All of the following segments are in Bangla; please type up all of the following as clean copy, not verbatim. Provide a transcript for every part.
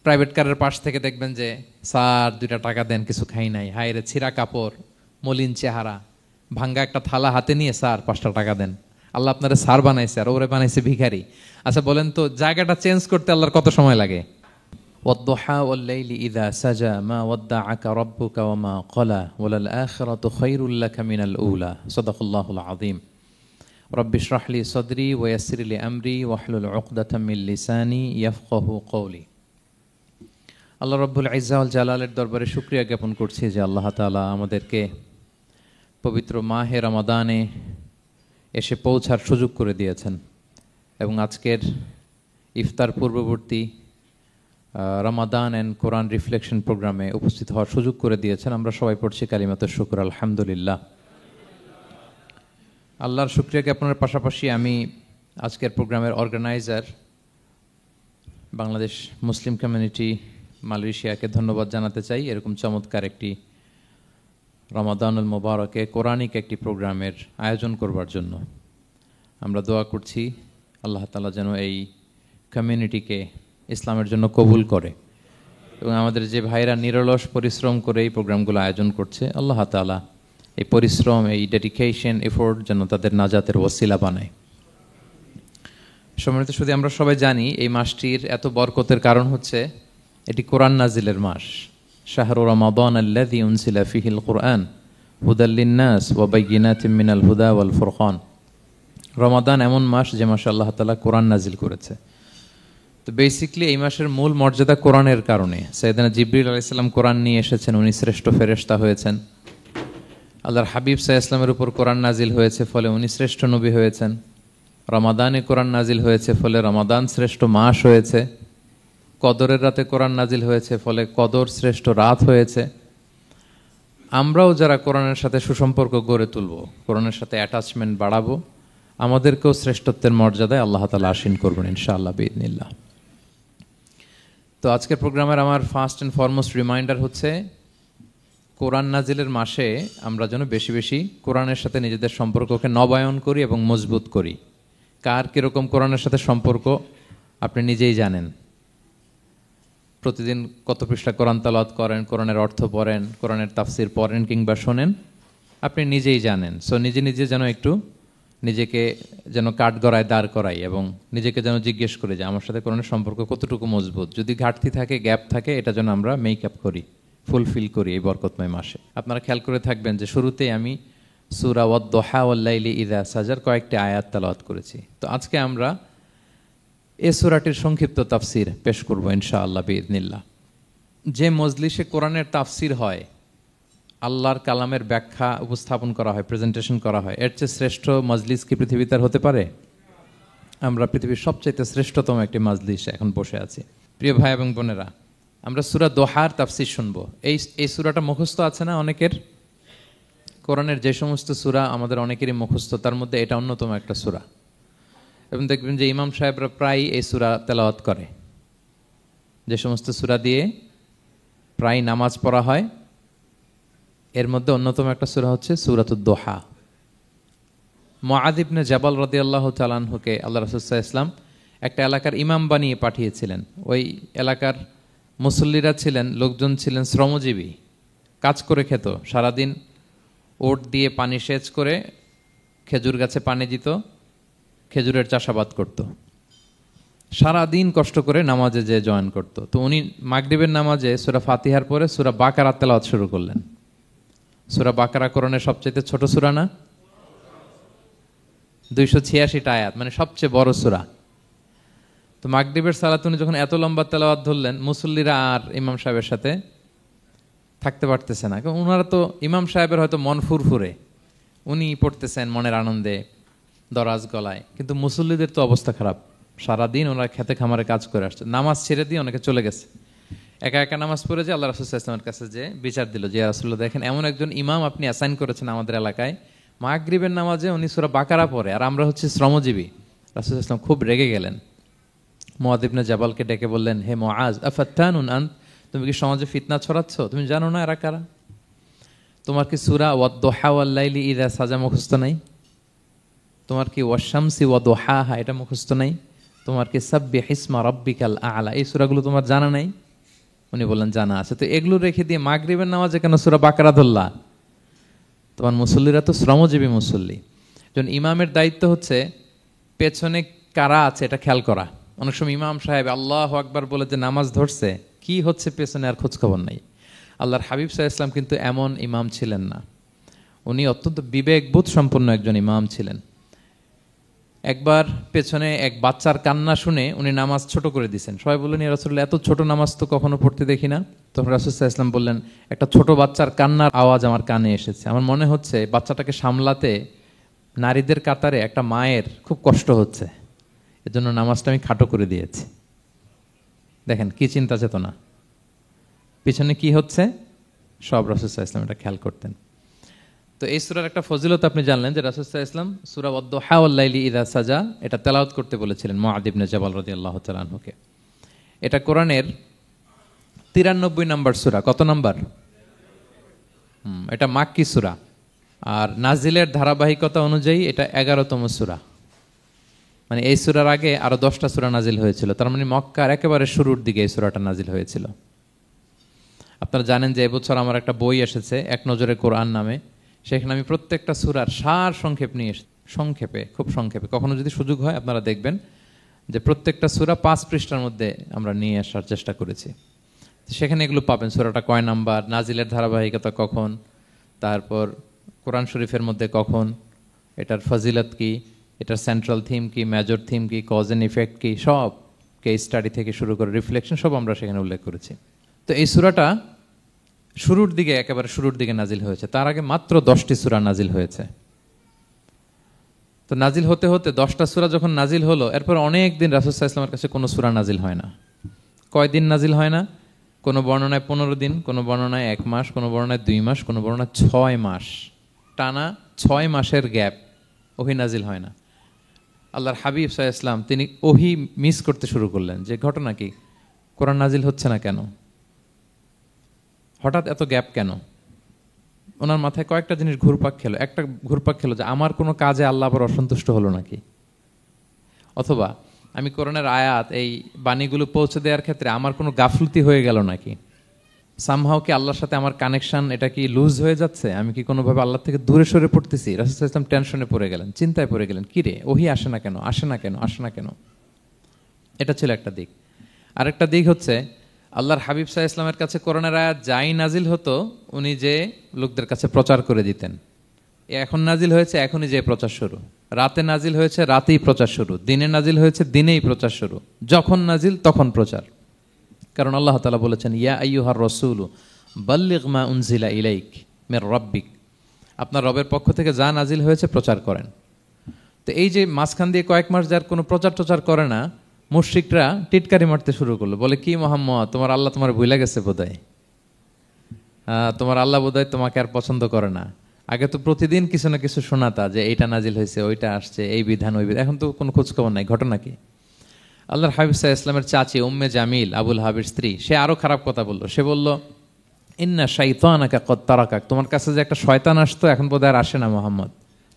প্রাইভেট কারের পাশ থেকে দেখবেন যে স্যার 2টা টাকা দেন, কিছু খাই নাই, হায় রে ছিঁড়া কাপড়, মলিন চেহারা, ভাঙ্গা একটা থালা হাতে নিয়ে স্যার 5টা টাকা দেন। আল্লাহ আপনারে স্যার বানাইছে আর ওরে বানাইছে ভিখারি। আচ্ছা বলেন তো, জায়গাটা চেঞ্জ করতে আল্লাহর কত সময় লাগে? ওয়াদ-দুহা ওয়াল-লাইলি ইযা সাজা মা ওয়াদ্দাআকা রাব্বুকা ওয়া মা ক্বালা ওয়ালাল আখিরাতু খায়রুল লাকা মিনাল উলা। সাদাকাল্লাহুল আযীম। রব্বি ইশরাহ লি সাদরি ওয়া ইয়াসসির লি আমরি ওয়াহলুল উকদাতাম মিন লিসানি ইয়াফকাহু কওলি। আল্লাহ রব্বুল ইজ্জা ওয়াল জালালের দরবারে শুকরিয়া জ্ঞাপন করছি যে আল্লাহ তাআলা আমাদেরকে পবিত্র মাহে রমাদানে এসে পৌঁছার সুযোগ করে দিয়েছেন এবং আজকের ইফতার পূর্ববর্তী রমাদান অ্যান্ড কোরআন রিফ্লেকশন প্রোগ্রামে উপস্থিত হওয়ার সুযোগ করে দিয়েছেন। আমরা সবাই পড়ছি কালিমাতুশ শুকর, আলহামদুলিল্লাহ। আল্লাহর শুকরিয়া জ্ঞাপনের পাশাপাশি আমি আজকের প্রোগ্রামের অর্গানাইজার বাংলাদেশ মুসলিম কমিউনিটি মালয়েশিয়াকে ধন্যবাদ জানাতে চাই, এরকম চমৎকার একটি রমাদানুল মুবারকে কোরআনিক একটি প্রোগ্রামের আয়োজন করবার জন্য। আমরা দোয়া করছি আল্লাহ তাআলা যেন এই কমিউনিটিকে ইসলামের জন্য কবুল করে এবং আমাদের যে ভাইরা নিরলস পরিশ্রম করে এই প্রোগ্রামগুলো আয়োজন করছে, আল্লাহ তাআলা এই পরিশ্রম, এই ডেডিকেশন, এফোর্ট যেন তাদের নাজাতের ওসিলা বানায়। সম্মানিত শুধু আমরা সবাই জানি এই মাসটির এত বরকতের কারণ হচ্ছে এটি কোরআন নাজিলের মাস। শাহরু রমাদান আল্লাযী উনজিলা ফীহিল কুরআন হুদাল লিন-নাস ওয়া বাইয়িনাতিম মিনাল হুদা ওয়াল ফুরকান। রমাদান এমন মাস যে মাসে আল্লাহ তাআলা কোরআন নাজিল করেছে। তো বেসিক্যালি এই মাসের মূল মর্যাদা কোরআনের কারণে। সাইয়েদনা জিবরিল আলাইহিস সালাম কোরআন নিয়ে এসেছেন, উনি শ্রেষ্ঠ ফেরেশতা হয়েছেন। আল্লাহর হাবিব সাল্লাল্লাহু আলাইহি ওয়াসাল্লামের উপর কোরআন নাজিল হয়েছে, ফলে উনি শ্রেষ্ঠ নবী হয়েছেন। রমাদানে কোরআন নাজিল হয়েছে, ফলে রমাদান শ্রেষ্ঠ মাস হয়েছে। কদরের রাতে কোরআন নাজিল হয়েছে, ফলে কদর শ্রেষ্ঠ রাত হয়েছে। আমরাও যারা কোরআনের সাথে সুসম্পর্ক গড়ে তুলব, কোরআনের সাথে অ্যাটাচমেন্ট বাড়াবো, আমাদেরকেও শ্রেষ্ঠত্বের মর্যাদায় আল্লাহ তাআলা আসীন করবেন ইনশাআল্লাহ বিইذنিল্লাহ। তো আজকের প্রোগ্রামের আমার ফার্স্ট অ্যান্ড ফরমোস্ট রিমাইন্ডার হচ্ছে কোরআন নাজিলের মাসে আমরা যেন বেশি বেশি কোরআনের সাথে নিজেদের সম্পর্ককে নবায়ন করি এবং মজবুত করি। কার কীরকম কোরআনের সাথে সম্পর্ক আপনি নিজেই জানেন। প্রতিদিন কত পৃষ্ঠা কোরআন তেলাওয়াত করেন, কোরআনের অর্থ পড়েন, কোরআনের তাফসির পড়েন কিংবা শোনেন, আপনি নিজেই জানেন। সো নিজে নিজে যেন একটু নিজেকে যেন কাঠগড়ায় দাঁড় করাই এবং নিজেকে যেন জিজ্ঞেস করি যে আমার সাথে কোরআনের সম্পর্ক কতটুকু মজবুত। যদি ঘাটতি থাকে, গ্যাপ থাকে, এটা যেন আমরা মেক আপ করি, ফুলফিল করি এই বরকতময় মাসে। আপনারা খেয়াল করে থাকবেন যে শুরুতেই আমি সূরা ওয়াদ-দুহা ওয়াল-লাইলি ইযা সাজার কয়েকটি আয়াত তেলাওয়াত করেছি। তো আজকে আমরা এই সূরাটির সংক্ষিপ্ত তাফসির পেশ করব ইনশাআল্লাহ বিইذنিল্লাহ। যে মজলিসে কোরআনের তাফসির হয়, আল্লাহর কালামের ব্যাখ্যা উপস্থাপন করা হয়, প্রেজেন্টেশন করা হয়, এর চেয়ে শ্রেষ্ঠ মজলিস কি পৃথিবীতে আর হতে পারে? আমরা পৃথিবীর সবচাইতে শ্রেষ্ঠতম একটি মজলিসে এখন বসে আছি। প্রিয় ভাই এবং বোনেরা, আমরা সূরা দোহার তাফসির শুনবো। এই সূরাটা মুখস্থ আছে না অনেকের? কোরআনের যে সমস্ত সূরা আমাদের অনেকেরই মুখস্থ, তার মধ্যে এটা অন্যতম একটা সূরা। এবং দেখবেন যে ইমাম সাহেবরা প্রায় এই সূরা তেলাওয়াত করে। যে সমস্ত সূরা দিয়ে প্রায় নামাজ পড়া হয়, এর মধ্যে অন্যতম একটা সূরা হচ্ছে সূরাতুদ দোহা। মুআয ইবনে জাবাল রাদিয়াল্লাহু তাআলা আনহুকে আল্লাহ রাসূল সাল্লাল্লাহু আলাইহি ওয়াসাল্লাম একটা এলাকার ইমাম বানিয়ে পাঠিয়েছিলেন। ওই এলাকার মুসল্লিরা ছিলেন, লোকজন ছিলেন শ্রমজীবী, কাজ করে খেত। সারাদিন ওট দিয়ে পানি সেচ করে খেজুর গাছে পানি দিত, খেজুরের চাষাবাদ করত, সারাদিন কষ্ট করে নামাজে যে জয়েন করত। তো উনি মাগরিবের নামাজে সূরা ফাতিহার পরে সূরা বাকারা তেলাওয়াত শুরু করলেন। সূরা বাকারা কোরআনের সবচেয়ে ছোট সূরা না? 286টা আয়াত, মানে সবচেয়ে বড় সূরা। তো মাগরিবের সালাত উনি যখন এত লম্বা তেলাওয়াত ধরলেন, মুসল্লিরা আর ইমাম সাহেবের সাথে থাকতে পারতেছে না। কারণ ওনারা তো, ইমাম সাহেবের হয়তো মন ফুরফুরে, উনি পড়তেছেন মনের আনন্দে দরাজ গলায়, কিন্তু মুসল্লিদের তো অবস্থা খারাপ। সারাদিন ওনারা খেতে খামারে কাজ করে আসছে, নামাজ ছেড়ে দিয়ে অনেকে চলে গেছে। একা একা নামাজ পড়ে যে আল্লাহ রাসূল সাল্লাল্লাহু আলাইহি ওয়াসাল্লামের কাছে যে বিচার দিল যে ইয়া রাসূলুল্লাহ, দেখেন এমন একজন ইমাম আপনি অ্যাসাইন করেছেন আমাদের এলাকায়, মাগরিবের নামাজে উনি সূরা বাকারা পড়ে আর আমরা হচ্ছে শ্রমজীবী। রাসূল সাল্লাল্লাহু আলাইহি ওয়াসাল্লাম খুব রেগে গেলেন। মুআয ইবনে জাবালকে ডেকে বললেন, হে মুআয, আফাত্তানুন আন্ত, তুমি কি সমাজে ফিতনা ছড়াচ্ছ? তুমি জানো না এরা কারা? তোমার কি সূরা ওয়াদ-দুহা ওয়াল-লাইলি ইযা সাজা মুখস্থ নাই? তোমার কি ওয়াশ-শামসি ওয়া-দুহাহা এটা মুখস্থ নাই? তোমার কি সাব্বিহ ইসমা রাব্বিকাল আ'লা এই সূরাগুলো তোমার জানা নাই? উনি বললেন জানা আছে। তো এগুলো রেখে দিয়ে মাগরিবের নামাজে কেন সূরা বাকারা ধরলা? তোমার মুসল্লিরা তো শ্রমজীবী মুসল্লি। যখন ইমামের দায়িত্ব হচ্ছে পেছনে কারা আছে এটা খেয়াল করা। অনেক সময় ইমাম সাহেব আল্লাহু আকবার বলে যে নামাজ ধরছে, কি হচ্ছে পেছনে আর খোঁজখবর নাই। আল্লাহর হাবিব সাল্লাল্লাহু আলাইহি ওয়াসাল্লাম কিন্তু এমন ইমাম ছিলেন না, উনি অত্যন্ত বিবেকবোধ সম্পন্ন একজন ইমাম ছিলেন। একবার পেছনে এক বাচ্চার কান্না শুনে উনি নামাজ ছোট করে দিয়েছেন। সবাই বললেন, ইয়া রাসূলুল্লাহ, এত ছোট নামাজ তো কখনো পড়তে দেখি না। তখন রাসূল সাল্লাল্লাহু আলাইহি ওয়াসাল্লাম বললেন, একটা ছোট বাচ্চার কান্নার আওয়াজ আমার কানে এসেছে, আমার মনে হচ্ছে বাচ্চাটাকে সামলাতে নারীদের কাতারে একটা মায়ের খুব কষ্ট হচ্ছে, এজন্য নামাজটা আমি খাটো করে দিয়েছি। দেখেন কি চিন্তা চেতনা, পিছনে কি হচ্ছে সব রাসূল সাল্লাল্লাহু আলাইহি ওয়াসাল্লাম এটা খেয়াল করতেন। তো এই সূরার একটা ফজিলত আপনি জানলেন যে রাসূল সাল্লাল্লাহু আলাইহি ওয়াসাল্লাম সূরা ওয়াদ-দুহা ওয়াল-লাইলি ইযা সাজা এটা তেলাওয়াত করতে বলেছিলেন মুআয ইবনে জাবাল রাদিয়াল্লাহু তাআলা আনহুকে। এটা কোরআনের 93 নম্বর সূরা। কত নম্বর? এটা মাক্কি সূরা, আর নাজিলের ধারাবাহিকতা অনুযায়ী এটা 11তম সূরা। মানে এই সূরার আগে আরো 10টা সূরা নাজিল হয়েছিল, তার মানে মক্কার একেবারে শুরুর দিকে এই সূরাটা নাজিল হয়েছিল। আপনারা জানেন যে এবছর আমার একটা বই এসেছে এক নজরে কোরআন নামে, সেখানে আমি প্রত্যেকটা সূরার সার সংক্ষেপ নিয়ে সংক্ষেপে, খুব সংক্ষেপে, কখনো যদি সুযোগ হয় আপনারা দেখবেন যে প্রত্যেকটা সূরা 5 পৃষ্ঠার মধ্যে আমরা নিয়ে আসার চেষ্টা করেছি। সেখানে এগুলো পাবেন, সূরাটা কয় নাম্বার, নাজিলের ধারাবাহিকতা কখন, তারপর কোরআন শরীফের মধ্যে কখন, এটার ফজিলত কি, এটার সেন্ট্রাল থিম কি, মেজর থিম কি, কজ এন্ড ইফেক্ট কি, সব কেস স্টাডি থেকে শুরু করে রিফ্লেকশন সব আমরা সেখানে উল্লেখ করেছি। তো এই সূরাটা শুরুর দিকে, একেবারে শুরুর দিকে নাজিল হয়েছে, তার আগে মাত্র 10টি সূরা নাজিল হয়েছে। তো নাজিল হতে হতে 10টা সূরা যখন নাজিল হলো, এরপর অনেক দিন রাসূল সাল্লাল্লাহু আলাইহি ওয়াসাল্লামের কাছে কোনো সূরা নাজিল হয় না। কয়দিন নাজিল হয় না? কোনো বর্ণনায় 15 দিন, কোনো বর্ণনায় 1 মাস, কোনো বর্ণনায় 2 মাস, কোনো বর্ণনায় 6 মাস, টানা 6 মাসের গ্যাপ ওহী নাজিল হয় না। আল্লাহর হাবিব সাল্লাল্লাহু আলাইহি ওয়াসাল্লাম তিনি ওহী মিস করতে শুরু করলেন, যে ঘটনা কি, কোরআন নাজিল হচ্ছে না কেন, হঠাৎ এত গ্যাপ কেন? ওনার মাথায় কয়েকটা জিনিস ঘুরপাক খেলো। একটা ঘুরপাক খেলো যে আমার কোনো কাজে আল্লাহ আবার অসন্তুষ্ট হলো নাকি, অথবা আমি কোরআনের আয়াত এই বাণীগুলো পৌঁছে দেওয়ার ক্ষেত্রে আমার কোনো গাফলতি হয়ে গেল নাকি, সামহাও কি আল্লাহর সাথে আমার কানেকশন এটা কি লুজ হয়ে যাচ্ছে, আমি কি কোনোভাবে আল্লাহ থেকে দূরে সরে পড়তেছি। রাসূল সাল্লাল্লাহু আলাইহি ওয়াসাল্লাম টেনশনে পড়ে গেলেন, চিন্তায় পড়ে গেলেন, কিরে ওহী আসে না কেন, আসে না কেন, আসে না কেন। এটা ছিল একটা দিক। আরেকটা দিক হচ্ছে আল্লাহর হাবিব সাল্লাল্লাহু আলাইহি ওয়াসাল্লামের কাছে কোরআনের আয়াত যাই নাজিল হতো উনি যে লোকদের কাছে প্রচার করে দিতেন, এখন নাজিল হয়েছে এখনই যে প্রচার শুরু, রাতে নাজিল হয়েছে রাতেই প্রচার শুরু, দিনে নাজিল হয়েছে দিনেই প্রচার শুরু, যখন নাজিল তখন প্রচার। কারণ আল্লাহ তাআলা বলেছেন, ইয়া আইয়ুহার রাসূলু বাল্লিগ মা উনজিলা ইলাইক মির রাব্বিক, আপনার রবের পক্ষ থেকে যা নাজিল হয়েছে প্রচার করেন। তো এই যে মাঝখান দিয়ে কয়েক মাস যার কোনো প্রচার টচার করে না, মুশরিকরা টিটকারি মারতে শুরু করলো, বলে কি মুহাম্মদ, তোমার আল্লাহ তোমার ভুলে গেছে বোধহয়, তোমার আল্লাহ বোধহয় তোমাকে আর পছন্দ করে না। আগে তো প্রতিদিন কিছু না কিছু শোনাতা যে এইটা নাজিল হয়েছে, ওইটা আসছে, এই বিধান ওই বিধান, এখন তো কোনো খোঁজখবর নাই। ঘটনা কি? আল্লাহর হাবিব সাল্লাল্লাহু আলাইহি ওয়াসাল্লামের চাচি উম্মে জামিল, আবুল হাবির স্ত্রী, সে আরো খারাপ কথা বললো। সে বলল, ইন্না শাইতানাকা কদ তারাকাক, তোমার কাছে যে একটা শয়তান আসতো এখন বোধহয় আর আসে না মুহাম্মদ,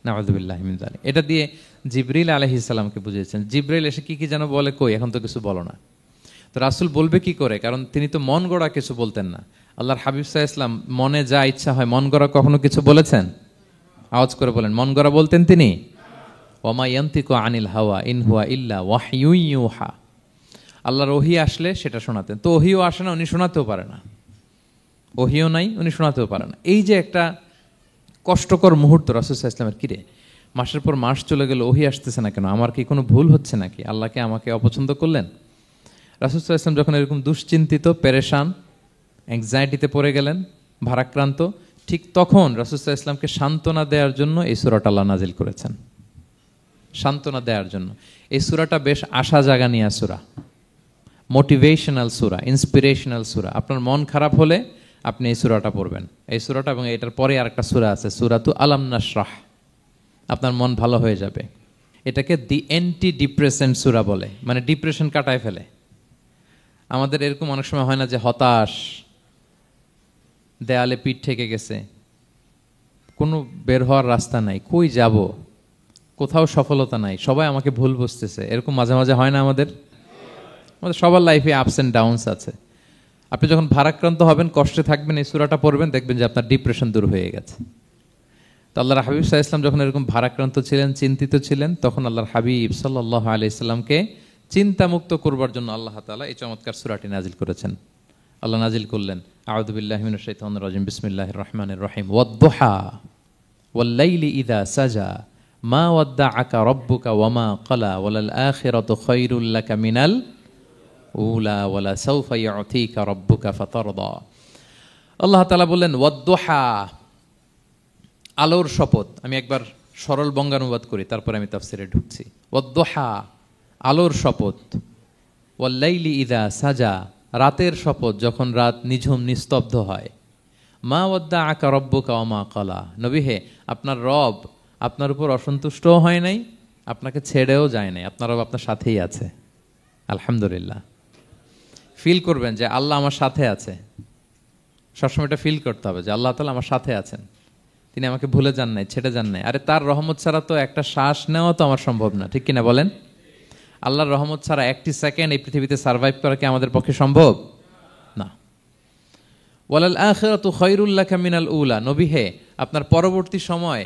নাউযুবিল্লাহি মিন যালিক। এটা দিয়ে জিবরিল আলাইহিস সালামকে বুঝিয়েছেন। জিবরিল এসে কি কি যেন বলে, কই এখন তো কিছু বলো না। তো রাসূল বলবে কি করে, কারণ তিনি তো মন গড়া কিছু বলতেন না। আল্লাহর হাবিব সাল্লাল্লাহু আলাইহি ওয়াসাল্লাম মনে যা ইচ্ছা হয় মন গড়া কখনো কিছু বলেছেন? আওয়াজ করে বলেন, মন গড়া বলতেন তিনি? ওয়ামা ইয়ানতিকু আনিল হাওয়া ইন হুয়া ইল্লা ওয়াহয়ুন ইউহা, আল্লাহর ওহী আসলে সেটা শোনাতেন। তো ওহীও আসে না, উনি শোনাতেও পারে না, ওহীও নাই, উনি শোনাতেও পারে না। এই যে একটা কষ্টকর মুহূর্ত রাসূল সাল্লাল্লাহু আলাইহি ওয়াসাল্লামের, কিরে মাসের পর মাস চলে গেল ওহী আসতেছে না কেন, আমার কি কোনো ভুল হচ্ছে নাকি, আল্লাহকে আমাকে অপছন্দ করলেন? রাসূল সাল্লাল্লাহু আলাইহি ওয়াসাল্লাম যখন এরকম দুশ্চিন্তিত, পেরেশান, অ্যাংজাইটিতে পড়ে গেলেন, ভারাক্রান্ত, ঠিক তখন রাসূল সাল্লাল্লাহু আলাইহি ওয়াসাল্লামকে সান্ত্বনা দেওয়ার জন্য এই সূরাটা আল্লাহ নাজিল করেছেন। সান্ত্বনা দেওয়ার জন্য এই সূরাটা বেশ আশা জাগানিয়া সূরা, মোটিভেশনাল সূরা, ইন্সপিরেশনাল সূরা। আপনার মন খারাপ হলে আপনি এই সূরাটা পড়বেন, এই সূরাটা, এবং এটার পরে আরেকটা সূরা আছে সূরাতু আলাম নাশরাহ, আপনার মন ভালো হয়ে যাবে। এটাকে দি অ্যান্টি ডিপ্রেসেন্ট সূরা বলে, মানে ডিপ্রেশন কাটায় ফেলে। আমাদের এরকম অনেক সময় হয় না যে হতাশ, দেয়ালে পিঠ ঠেকে গেছে, কোনো বের হওয়ার রাস্তা নাই, কই যাব, কোথাও সফলতা নাই, সবাই আমাকে ভুল বুঝতেছে, এরকম মাঝে মাঝে হয় না? আমাদের সবার লাইফে আপস অ্যান্ড ডাউনস আছে। আপনি যখন ভারাক্রান্ত হবেন, কষ্টে থাকবেন, এই সূরাটা পড়বেন, দেখবেন যে আপনার ডিপ্রেশন দূর হয়ে গেছে। তো আল্লাহর হাবিব সাল্লাল্লাহু আলাইহি ওয়াসাল্লাম যখন এরকম ভারাক্রান্ত ছিলেন, চিন্তিত ছিলেন, তখন আল্লাহর হাবিব সাল্লাল্লাহু আলাইহি ওয়াসাল্লামকে চিন্তামুক্ত করবার জন্য আল্লাহ তাআলা এই চমৎকার সূরাটি নাজিল করেছেন। আল্লাহ নাজিল করলেন, আউযু বিল্লাহি মিনাশ শাইতানির রাজিম, বিসমিল্লাহির রহমানির রহিম, ওয়াদ-দুহা ওয়াল-লাইলি ইযা সাজা মা ওয়াদ্দাআকা রাব্বুকা ওয়া মা ক্বালা ওয়ালাল আখিরাতু খায়রুল লাকা মিনাল উলা ওয়ালা সাউফা ইউতিকা রাব্বুকা ফাতারদা। আল্লাহ তাআলা বললেন ওয়াদ-দুহা, আলোর শপথ। আমি একবার সরল বঙ্গানুবাদ করি, তারপরে আমি তাফসিরে ঢুকছি। ওয়াদ-দুহা, আলোর শপথ। ওয়াল-লাইলি ইযা সাজা, রাতের শপথ, যখন রাত নিঝুম নিস্তব্ধ হয়। মা ওয়াদ্দাআকা রাব্বুকা ওয়া মা ক্বালা, নবী হে, আপনার রব আপনার উপর অসন্তুষ্টও হয় নাই, আপনাকে ছেড়েও যায় নাই, আপনার রব আপনার সাথেই আছে। আলহামদুলিল্লাহ। ফিল করবেন যে আল্লাহ আমার সাথে আছে। সবসময় এটা ফিল করতে হবে যে আল্লাহ তাআলা আমার সাথে আছেন, তিনি আমাকে ভুলে যান নাই, ছেড়ে যান নাই। আরে তার রহমত ছাড়া তো একটা শ্বাস নেওয়া তো আমার সম্ভব না, ঠিক কিনা বলেন? আল্লাহর রহমত ছাড়া একটি সেকেন্ড এই পৃথিবীতে সার্ভাইভ করা কি আমাদের পক্ষে সম্ভব না। ওয়ালাল আখিরাতু খায়রুল লাকা মিনাল উলা, নবী হে, আপনার পরবর্তী সময়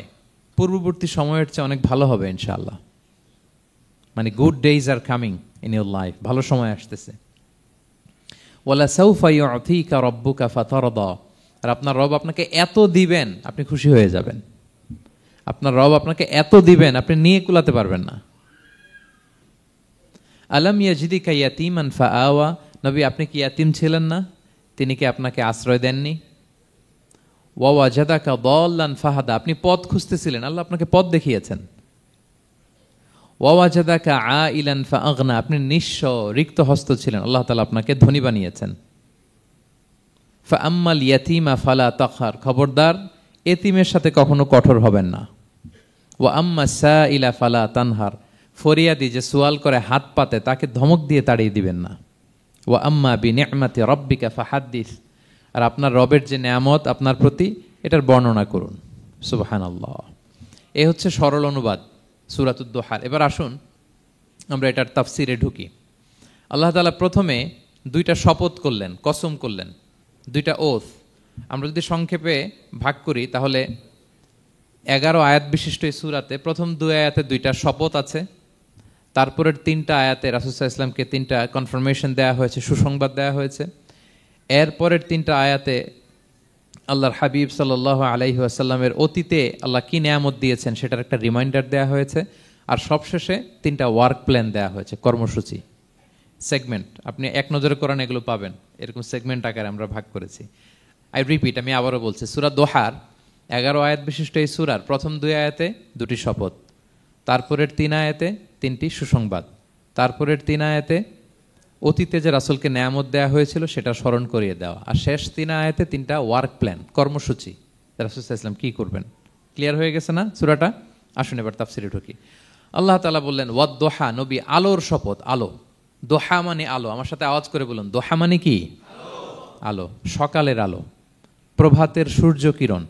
পূর্ববর্তী সময়ের চেয়ে অনেক ভালো হবে ইনশাআল্লাহ। মানে good days are coming in your life, ভালো সময় আসতেছে। ওয়ালা সাউফা ইউতিকা রাব্বুকা ফাতারদা, আর আপনার রব আপনাকে এত দিবেন আপনি খুশি হয়ে যাবেন। আপনার রব আপনাকে এত দিবেন আপনি নিয়ে কুলাতে পারবেন না। আলাম ইয়াজিদিকা ইয়াতীমান ফাআওয়া, নবী আপনি কি ইয়াতীম ছিলেন না? তিনি কি আপনাকে আশ্রয় দেননি? ওয়া ওয়াজাদাকা দাল্লান ফাহাদা, আপনি পথ খুঁজতেছিলেন, আল্লাহ আপনাকে পথ দেখিয়েছেন। ওয়া ওয়াজাদাকা আইলান ফাআগনা, আপনি নিঃস্ব রিক্ত হস্ত ছিলেন, আল্লাহ তাআলা আপনাকে ধনী বানিয়েছেন। ফাআম্মাল ইয়াতীমা ফালা তাকহার, খবরদার এতিমের সাথে কখনো কঠোর হবেন না। ওয়া আম্মা সাইলা ফালা তানহার, ফরিয়াদি যে সোয়াল করে হাত পাতে তাকে ধমক দিয়ে তাড়িয়ে দিবেন না। ওয়া আম্মা বিনি'মাতি রাব্বিকা ফাহাদ্দিস, আর আপনার রবের যে নেয়ামত আপনার প্রতি, এটার বর্ণনা করুন। সুবহানাল্লাহ। এ হচ্ছে সরল অনুবাদ সূরাতুদ দুহার। এবার আসুন আমরা এটার তাফসিরে ঢুকি। আল্লাহ তাআলা প্রথমে দুইটা শপথ করলেন, কসম করলেন, দুইটা ওথ। আমরা যদি সংক্ষেপে ভাগ করি তাহলে 11 আয়াত বিশিষ্ট এই সূরাতে প্রথম 2 আয়াতে দুইটা শপথ আছে, তারপরের 3টা আয়াতে রাসূল সাল্লাল্লাহু আলাইহি ওয়াসাল্লামকে 3টা কনফার্মেশন দেওয়া হয়েছে, সুসংবাদ দেওয়া হয়েছে। এরপরের 3টা আয়াতে আল্লাহর হাবিব সাল্লাল্লাহু আলাইহি ওয়াসাল্লামের অতীতে আল্লাহ কি নেয়ামত দিয়েছেন সেটার একটা রিমাইন্ডার দেওয়া হয়েছে। আর সবশেষে 3টা ওয়ার্ক প্ল্যান দেওয়া হয়েছে, কর্মসূচি, সেগমেন্ট। আপনি এক নজরে কোরআন এগুলো পাবেন, এরকম সেগমেন্ট আকারে আমরা ভাগ করেছি। আই রিপিট, আমি আবারও বলছি, সূরা দোহার 11 আয়াত বিশিষ্ট এই সূরার প্রথম 2 আয়াতে 2টি শপথ, তারপরের 3 আয়াতে 3টি সুসংবাদ, তারপরের 3 আয়াতে অতীতে যে রাসূলকে নেয়ামত দেওয়া হয়েছিল সেটা স্মরণ করিয়ে দেওয়া, আর শেষ 3 আয়াতে 3টা ওয়ার্ক প্ল্যান, কর্মসূচি, রাসূল সাল্লাল্লাহু আলাইহি ওয়াসাল্লাম কি করবেন। ক্লিয়ার হয়ে গেছে না সূরাটা? আসুন এবার তাফসিরে ঢুকি। আল্লাহ তাআলা বললেন ওয়াদ-দুহা, নবী আলোর শপথ। আলো, দোহা মানে আলো। আমার সাথে আওয়াজ করে বলুন, দোহা মানে কি? আলো, সকালের আলো, প্রভাতের সূর্য কিরণ।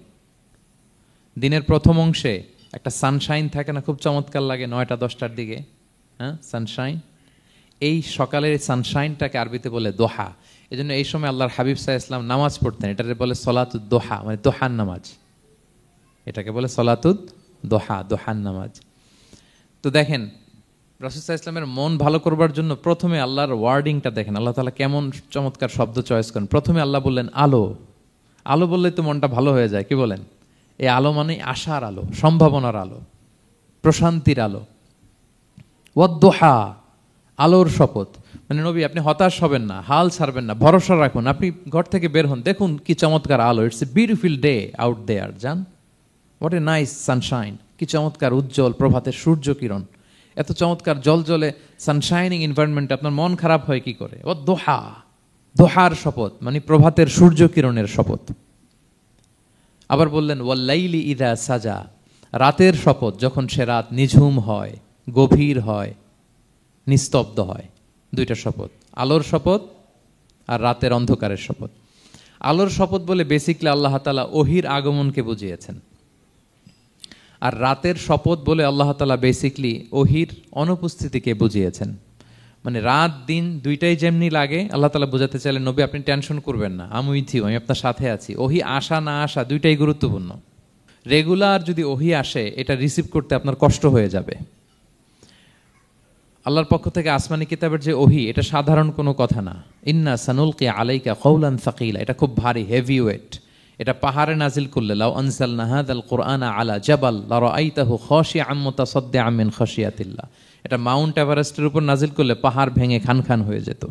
দিনের প্রথম অংশে একটা সানশাইন থাকে না, খুব চমৎকার লাগে 9টা 10টার দিকে, হ্যাঁ, সানশাইন। এই সকালের সানশাইনটাকে আরবিতে বলে দোহা। এই জন্য এই সময় আল্লাহর হাবিব সাল্লাল্লাহু আলাইহি ওয়াসাল্লাম নামাজ পড়তেন, এটাকে বলে সলাতুদ দোহা, মানে দোহার নামাজ। এটাকে বলে সলাতুদ দোহা, দোহার নামাজ। তো দেখেন রাসূল সাল্লাল্লাহু আলাইহি ওয়াসাল্লামের মন ভালো করবার জন্য প্রথমে আল্লাহর ওয়ার্ডিংটা দেখেন, আল্লাহ তাআলা কেমন চমৎকার শব্দ চয়েস করেন। প্রথমে আল্লাহ বললেন আলো। আলো বললেই তো মনটা ভালো হয়ে যায়, কি বলেন? এই আলো মানে আশার আলো, সম্ভাবনার আলো, প্রশান্তির আলো। ওয়াদ-দুহা, আলোর শপথ। মানে নবী আপনি হতাশ হবেন না, হাল ছাড়বেন না, ভরসা রাখুন। আপনি ঘর থেকে বের হন, দেখুন কি চমৎকার আলো। It's a beautiful day out there, জান, হোয়াট এ নাইস সানশাইন। কি চমৎকার উজ্জ্বল প্রভাতের সূর্য কিরণ, এত চমৎকার জলজলে সানশাইনিং এনভায়রনমেন্টে আপনার মন খারাপ হয় কি করে? ওয়াদ-দুহা, দোহার শপথ মানে প্রভাতের সূর্য কিরণের শপথ। আবার বললেন ওয়াল-লাইলি ইযা সাজা, রাতের শপথ, যখন সে রাত নিঝুম হয়, গভীর হয়, নিস্তব্ধ হয়। 2টা শপথ, আলোর শপথ আর রাতের অন্ধকারের শপথ। আলোর শপথ বলে বেসিকলি আল্লাহ তাআলা ওহির আগমনকে বুঝিয়েছেন, আর রাতের শপথ বলে আল্লাহ তাআলা বেসিকলি ওহির অনুপস্থিতিকে বুঝিয়েছেন। মানে রাত দিন দুইটাই যেমনি লাগে, আল্লাহ তাআলা বোঝাতে চাইলেন নবী আপনি টেনশন করবেন না, আমি উইথ ইউ, আমি আপনার সাথে আছি। ওহি আসা না আসা দুইটাই গুরুত্বপূর্ণ। রেগুলার যদি ওহি আসে এটা রিসিভ করতে আপনার কষ্ট হয়ে যাবে। আল্লাহর পক্ষ থেকে আসমানি কিতাবের যে ওহি, এটা সাধারণ কোনো কথা না। ইন্না সানুলকি আলাইকা কওলান সাকিলা, এটা খুব ভারী, হেভি ওয়েট। এটা পাহাড়ে নাজিল করলে, লাউ আনজালনা হাযাল কুরআনা আলা জাবাল লারাআইতাহু খাশিআম মুতাসাদ্দিআম মিন খাশিয়াতিল্লাহ, এটা মাউন্ট এভারেস্টের উপর নাজিল করলে পাহাড় ভেঙে খান খান হয়ে যেত।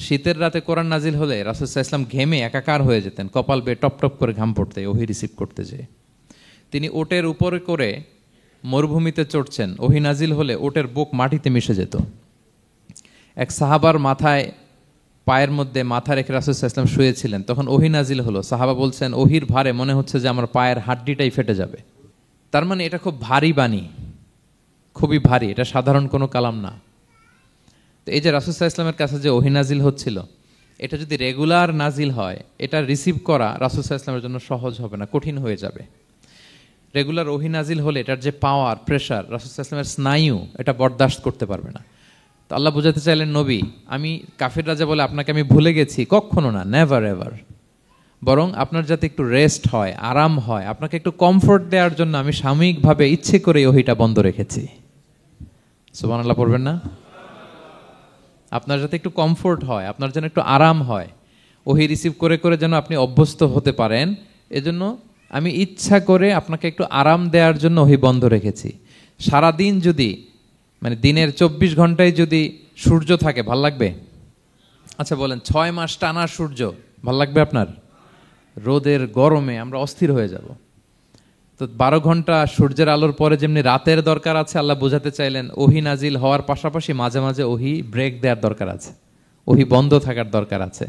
শীতের রাতে কোরআন নাজিল হলে রাসূল সাল্লাল্লাহু আলাইহি ওয়াসাল্লাম ঘেমে একাকার হয়ে যেতেন, কপাল বেয়ে টপ টপ করে ঘাম পড়তে ওহি রিসিভ করতে যেয়ে। তিনি ওটের উপরে করে মরুভূমিতে চড়ছেন, ওহি নাজিল হলে ওটের বুক মাটিতে মিশে যেত। এক সাহাবার মাথায় পায়ের মধ্যে মাথা রেখে রাসূল সাল্লাল্লাহু আলাইহি ওয়াসাল্লাম শুয়েছিলেন, তখন ওহি নাজিল হলো। সাহাবা বলছেন ওহির ভারে মনে হচ্ছে যে আমার পায়ের হাড্ডিটাই ফেটে যাবে। তার মানে এটা খুব ভারী বাণী, খুবই ভারী, এটা সাধারণ কোনো কালাম না। তো এই যে রাসূল সাল্লাল্লাহু আলাইহি ওয়াসাল্লামের কাছে যে ওহি নাজিল হচ্ছিল, এটা যদি রেগুলার নাজিল হয়, এটা রিসিভ করা রাসূল সাল্লাল্লাহু আলাইহি ওয়াসাল্লামের জন্য সহজ হবে না, কঠিন হয়ে যাবে। রেগুলার ওহি নাজিল হলে এটার যে পাওয়ার, প্রেশার, রাসূল সাল্লাল্লাহু আলাইহি ওয়াসাল্লামের স্নায়ু এটা বরদাস্ত করতে পারবে না। তো আল্লাহ বোঝাতে চাইলেন নবী, আমি কাফির রাজা বলে আপনাকে আমি ভুলে গেছি, কখনো না, নেভার এভার। বরং আপনার যাতে একটু রেস্ট হয়, আরাম হয়, আপনাকে একটু কমফোর্ট দেওয়ার জন্য আমি সাময়িকভাবে ইচ্ছে করে ওহিটা বন্ধ রেখেছি। সুবহানাল্লাহ পড়বেন না? আপনার যাতে একটু কমফোর্ট হয়, আপনার যেন একটু আরাম হয়, ওহি রিসিভ করে করে যেন আপনি অভ্যস্ত হতে পারেন, এজন্য আমি ইচ্ছা করে আপনাকে একটু আরাম দেওয়ার জন্য ওহি বন্ধ রেখেছি। সারাদিন যদি, মানে দিনের 24 ঘন্টায় যদি সূর্য থাকে, ভাল লাগবে? আচ্ছা বলেন, 6 মাস টানা সূর্য ভাল লাগবে আপনার? রোদের গরমে আমরা অস্থির হয়ে যাব। তো 12 ঘন্টা সূর্যের আলোর পরে যেমনি রাতের দরকার আছে, আল্লাহ বোঝাতে চাইলেন ওহি নাজিল হওয়ার পাশাপাশি মাঝে মাঝে ওহি ব্রেক দেওয়ার দরকার আছে, ওহি বন্ধ থাকার দরকার আছে।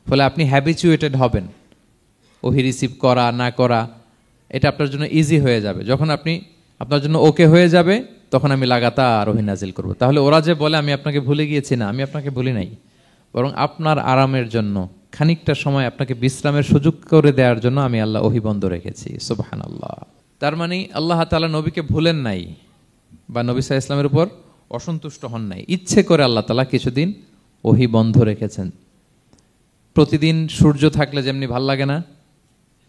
ফলে আপনি হ্যাবিচুয়েটেড হবেন, ওহি রিসিভ করা না করা এটা আপনার জন্য ইজি হয়ে যাবে। যখন আপনি আপনার জন্য ওকে হয়ে যাবে, তখন আমি লাগাতার ওহি নাজিল করব। তাহলে ওরা যে বলে আমি আপনাকে ভুলে গিয়েছি, না, আমি আপনাকে ভুলি নাই, বরং আপনার আরামের জন্য খানিকটা সময় আপনাকে বিশ্রামের সুযোগ করে দেওয়ার জন্য আমি আল্লাহ ওহি বন্ধ রেখেছি। সুবহানাল্লাহ। তার মানে আল্লাহ তাআলা নবীকে ভুলেন নাই বা নবী সাল্লাল্লাহু আলাইহি ওয়াসাল্লামের উপর অসন্তুষ্ট হন নাই, ইচ্ছে করে আল্লাহ তাআলা কিছুদিন ওহি বন্ধ রেখেছেন। প্রতিদিন সূর্য থাকলে যেমনি ভাল লাগে না,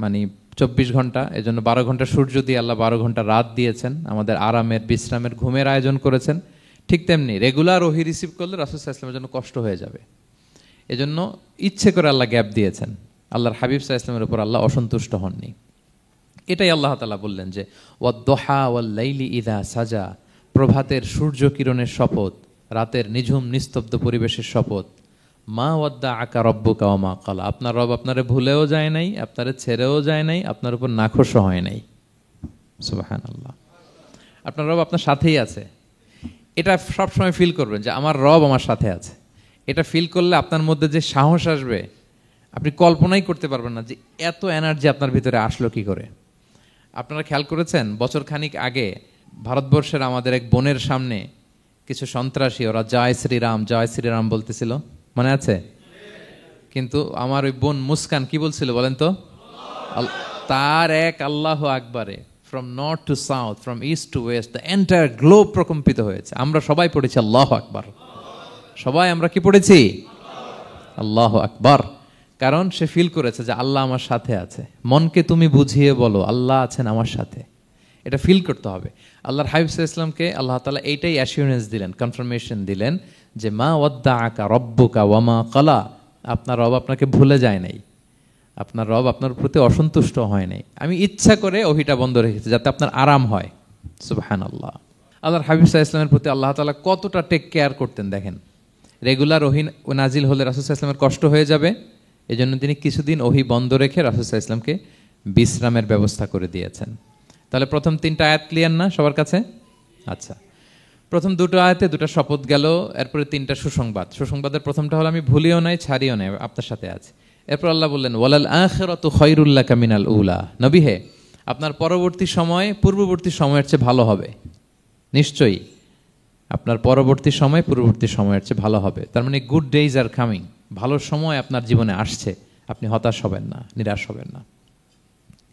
মানে 24 ঘন্টা, এজন্য 12 ঘন্টা সূর্য দিয়ে আল্লাহ 12 ঘন্টা রাত দিয়েছেন, আমাদের আরামের, বিশ্রামের, ঘুমের আয়োজন করেছেন। ঠিক তেমনি রেগুলার ওহি রিসিভ করলে রাসূল সাল্লাল্লাহু আলাইহি ওয়াসাল্লামের জন্য কষ্ট হয়ে যাবে, এজন্য ইচ্ছে করে আল্লাহ গ্যাপ দিয়েছেন। আল্লাহর হাবিব সাল্লাল্লাহু আলাইহি ওয়াসাল্লামের উপর আল্লাহ অসন্তুষ্ট হননি। এটাই আল্লাহ তাআলা বললেন যে ওয়াদ-দুহা ওয়াল-লাইলি ইযা সাজা, প্রভাতের সূর্য কিরণের শপথ, রাতের নিঝুম নিস্তব্ধ পরিবেশের শপথ। মা ওয়াদ্দাআকা রাব্বুকা ওয়া মা ক্বালা, আপনার রব আপনারে ভুলেও যায় নাই, আপনারে ছেড়েও যায় নাই, আপনার উপর নাখোশও হয় নাই। সুবহানাল্লাহ। আপনার রব আপনার সাথেই আছে, এটা সবসময় ফিল করবেন যে আমার রব আমার সাথে আছে। এটা ফিল করলে আপনার মধ্যে যে সাহস আসবে, আপনি কল্পনাই করতে পারবেন না যে এত এনার্জি আপনার ভিতরে আসলো কি করে। আপনারা খেয়াল করেছেন, বছর খানিক আগে ভারতবর্ষের আমাদের এক বোনের সামনে কিছু সন্ত্রাসী, ওরা জয় শ্রীরাম জয় শ্রীরাম বলতেছিল, মনে আছে? কিন্তু আমার ওই বোন মুস্কান কি বলছিল বলেন তো? তার এক আল্লাহু আকবারে from north to south, from east to west, the entire globe প্রকম্পিত হয়েছে। আমরা সবাই পড়েছি আল্লাহু আকবার, সবাই আমরা কি পড়েছি? আল্লাহু আকবার। কারণ সে ফিল করেছে যে আল্লাহ আমার সাথে আছে। মনকে তুমি বুঝিয়ে বলো আল্লাহ আছেন আমার সাথে, এটা ফিল করতে হবে। আল্লাহর হাবিব সাল্লাল্লাহু আলাইহি ওয়াসাল্লামকে আল্লাহ তাআলা এইটাই অ্যাসিওরেন্স দিলেন, কনফার্মেশন দিলেন যে মা ওয়াদ্দাআকা রাব্বুকা ওয়া মা ক্বালা, আপনার রব আপনাকে ভুলে যায় নাই, আপনার রব আপনার প্রতি অসন্তুষ্ট হয় নাই। আমি ইচ্ছা করে ওহিটা বন্ধ রেখেছি যাতে আপনার আরাম হয়। সুবহানাল্লাহ। আল্লাহর হাবিব সাল্লাল্লাহু আলাইহি ওয়াসাল্লামের প্রতি আল্লাহ তাআলা কতটা টেক কেয়ার করতেন দেখেন। রেগুলার ওহি নাজিল হলে রাসূল সাল্লাল্লাহু আলাইহি ওয়াসাল্লামের কষ্ট হয়ে যাবে, এজন্য তিনি কিছুদিন ওহি বন্ধ রেখে রাসূল সাল্লাল্লাহু আলাইহি ওয়াসাল্লামকে বিশ্রামের ব্যবস্থা করে দিয়েছেন। তাহলে প্রথম 3টা আয়াত ক্লিয়ার না সবার কাছে? আচ্ছা, প্রথম 2টো আয়াতে 2টা শপথ গেল, এরপরে 3টা সুসংবাদ। সুসংবাদের প্রথমটা হলো আমি ভুলিও নাই, ছাড়িও নাই, আপনার সাথে আছে। এরপর আল্লাহ বললেন ওয়ালাল আখিরাতু খায়রুল লাকা মিনাল উলা, নবী হে আপনার পরবর্তী সময় পূর্ববর্তী সময়ের চেয়ে ভালো হবে। নিশ্চয়ই আপনার পরবর্তী সময় পূর্ববর্তী সময়ের চেয়ে ভালো হবে। তার মানে গুড ডেইজ আর কামিং, ভালো সময় আপনার জীবনে আসছে, আপনি হতাশ হবেন না, নিরাশ হবেন না।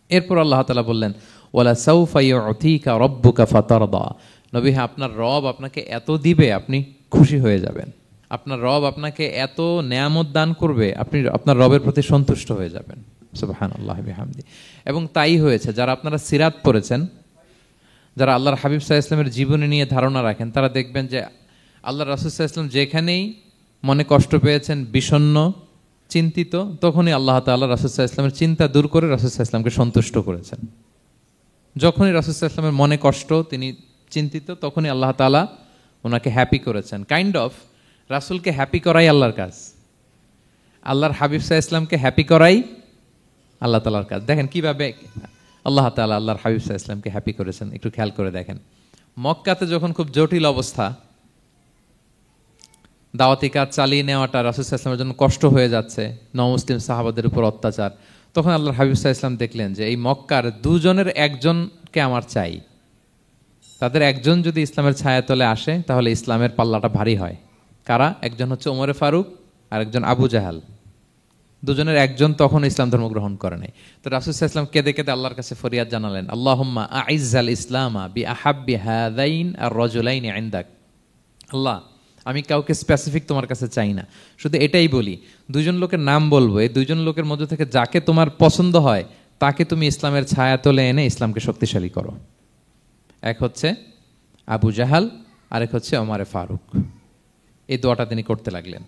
এরপর আল্লাহ তাআলা বললেন ওয়ালা সাউফা ইউতিকা রাব্বুকা ফাতারদা, নবী হ্যাঁ আপনার রব আপনাকে এত দিবে আপনি খুশি হয়ে যাবেন। আপনার রব আপনাকে এত নেয়ামত দান করবে, আপনি আপনার রবের প্রতি সন্তুষ্ট হয়ে যাবেন। সুবহানাল্লাহি ওয়া বিহামদি। এবং তাই হয়েছে। যারা আপনারা সিরাত পড়েছেন, যারা আল্লাহর হাবিব সাল্লাল্লাহু আলাইহি ওয়াসাল্লামের জীবনী নিয়ে ধারণা রাখেন, তারা দেখবেন যে আল্লাহর রাসূল সাল্লাল্লাহু আলাইহি ওয়াসাল্লাম যেখানেই মনে কষ্ট পেয়েছেন, বিষণ্ণ, চিন্তিত, তখনই আল্লাহ তাআলা রাসূল সাল্লাল্লাহু আলাইহি ওয়াসাল্লামের চিন্তা দূর করে রাসূল সাল্লাল্লাহু আলাইহি ওয়াসাল্লামকে সন্তুষ্ট করেছেন। যখনই রাসূল সাল্লাল্লাহু আলাইহি ওয়াসাল্লামের মনে কষ্ট, তিনি চিন্তিত, তখনই আল্লাহ তাআলা ওনাকে হ্যাপি করেছেন। কাইন্ড অফ রাসূলকে হ্যাপি করাই আল্লাহর কাজ, আল্লাহর হাবিব সাল্লাল্লাহু আলাইহি ওয়াসাল্লামকে হ্যাপি করাই আল্লাহ তাআলার কাজ। দেখেন কিভাবে আল্লাহ তাআলা আল্লাহর হাবিব সাল্লাল্লাহু আলাইহি ওয়াসাল্লামকে হ্যাপি করেছেন, একটু খেয়াল করে দেখেন। মক্কাতে যখন খুব জটিল অবস্থা, দাওয়াতি কাজ চালিয়ে নেওয়াটা রাসূল সাল্লাল্লাহু আলাইহি ওয়াসাল্লামের জন্য কষ্ট হয়ে যাচ্ছে, নমুসলিম সাহাবাদের উপর অত্যাচার, তখন আল্লাহর হাবিব সাল্লাল্লাহু আলাইহি ওয়াসাল্লাম দেখলেন যে এই মক্কার দুজনের একজনকে আমার চাই। তাদের একজন যদি ইসলামের ছায়াতলে আসে তাহলে ইসলামের পাল্লাটা ভারী হয়। কারা? একজন হচ্ছে ওমরে ফারুক আর একজন আবু জাহাল। দুজনের একজন তখন ইসলাম ধর্ম গ্রহণ করে নাই। তো রাসূল সাল্লাল্লাহু আলাইহি ওয়াসাল্লাম কেঁদে কেঁদে আল্লাহর কাছে ফরিয়াদ জানালেন, আল্লাহুম্মা আইজ্জাল ইসলামা বিআহাব্বি হাযাইন আর-রাজুলাইনি ইনদাক। আল্লাহ, আমি কাউকে স্পেসিফিক তোমার কাছে চাই না, শুধু এটাই বলি, দুইজন লোকের নাম বলবো, এই দুইজন লোকের মধ্যে থেকে যাকে তোমার পছন্দ হয় তাকে তুমি ইসলামের ছায়াতলে এনে ইসলামকে শক্তিশালী করো। এক হচ্ছে আবু জাহাল, আরেক হচ্ছে ওমরে ফারুক। এই দোয়াটা তিনি করতে লাগলেন।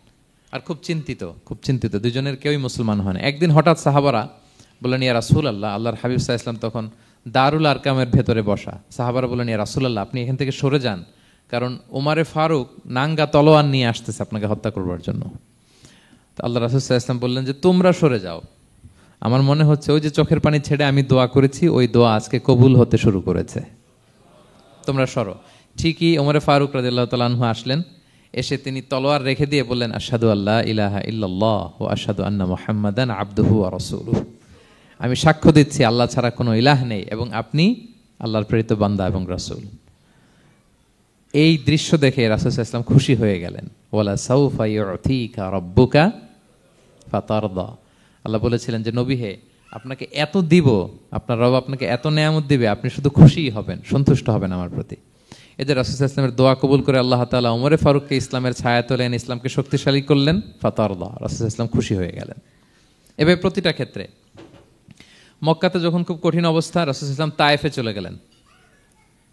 আর খুব চিন্তিত, দুজনের কেউই মুসলমান হয় না। একদিন হঠাৎ সাহাবারা বললেন, ইয়া রাসূলুল্লাহ, আল্লাহর হাবিব সাল্লাল্লাহু আলাইহি ওয়াসাল্লাম তখন দারুল আরকামের ভেতরে বসা। সাহাবারা বললেন, ইয়া রাসূলুল্লাহ, আপনি এখান থেকে সরে যান, কারণ ওমরে ফারুক নাঙ্গা তলোয়ার নিয়ে আসতেছে আপনাকে হত্যা করবার জন্য। তো আল্লাহ রাসূল সাল্লাল্লাহু আলাইহি ওয়াসাল্লাম বললেন যে তোমরা সরে যাও, আমার মনে হচ্ছে ওই যে চোখের পানি ছেড়ে আমি দোয়া করেছি, ওই দোয়া আজকে কবুল হতে শুরু করেছে, তোমরা সরো। ঠিকই ওমরে ফারুক রাদিয়াল্লাহু তাআলা আনহু আসলেন, এসে তিনি তলোয়ার রেখে দিয়ে বললেন, আশহাদু আল্লা ইলাহা ইল্লাল্লাহ ওয়া আশহাদু আন্না মুহাম্মাদান আবদুহু ওয়া রাসূলুহু। আমি সাক্ষ্য দিচ্ছি আল্লাহ ছাড়া কোনো ইলাহ নেই এবং আপনি আল্লাহর প্রেরিত বান্দা এবং রাসূল। এই দৃশ্য দেখে রাসূল সাল্লাল্লাহু আলাইহি ওয়াসাল্লাম খুশি হয়ে গেলেন। ওয়ালা সাউফা ইউতিকা রাব্বুকা ফাতারদা। আল্লাহ বলেছিলেন যে নবী হে, আপনাকে এত দিব, আপনার রব আপনাকে এত নেয়ামত দিবে, আপনি শুধু খুশিই হবেন, সন্তুষ্ট হবেন আমার প্রতি। এদের রাসূল সাল্লাল্লাহু আলাইহি ওয়াসাল্লামের দোয়া কবুল করে আল্লাহ তাআলা ওমরে ফারুককে ইসলামের ছায়াতলে এনে ইসলামকে শক্তিশালী করলেন। ফাতারদা, রাসূল সাল্লাল্লাহু আলাইহি ওয়াসাল্লাম খুশি হয়ে গেলেন। এভাবে প্রতিটা ক্ষেত্রে। মক্কাতে যখন খুব কঠিন অবস্থা, রাসূল সাল্লাল্লাহু আলাইহি ওয়াসাল্লাম তায়েফে চলে গেলেন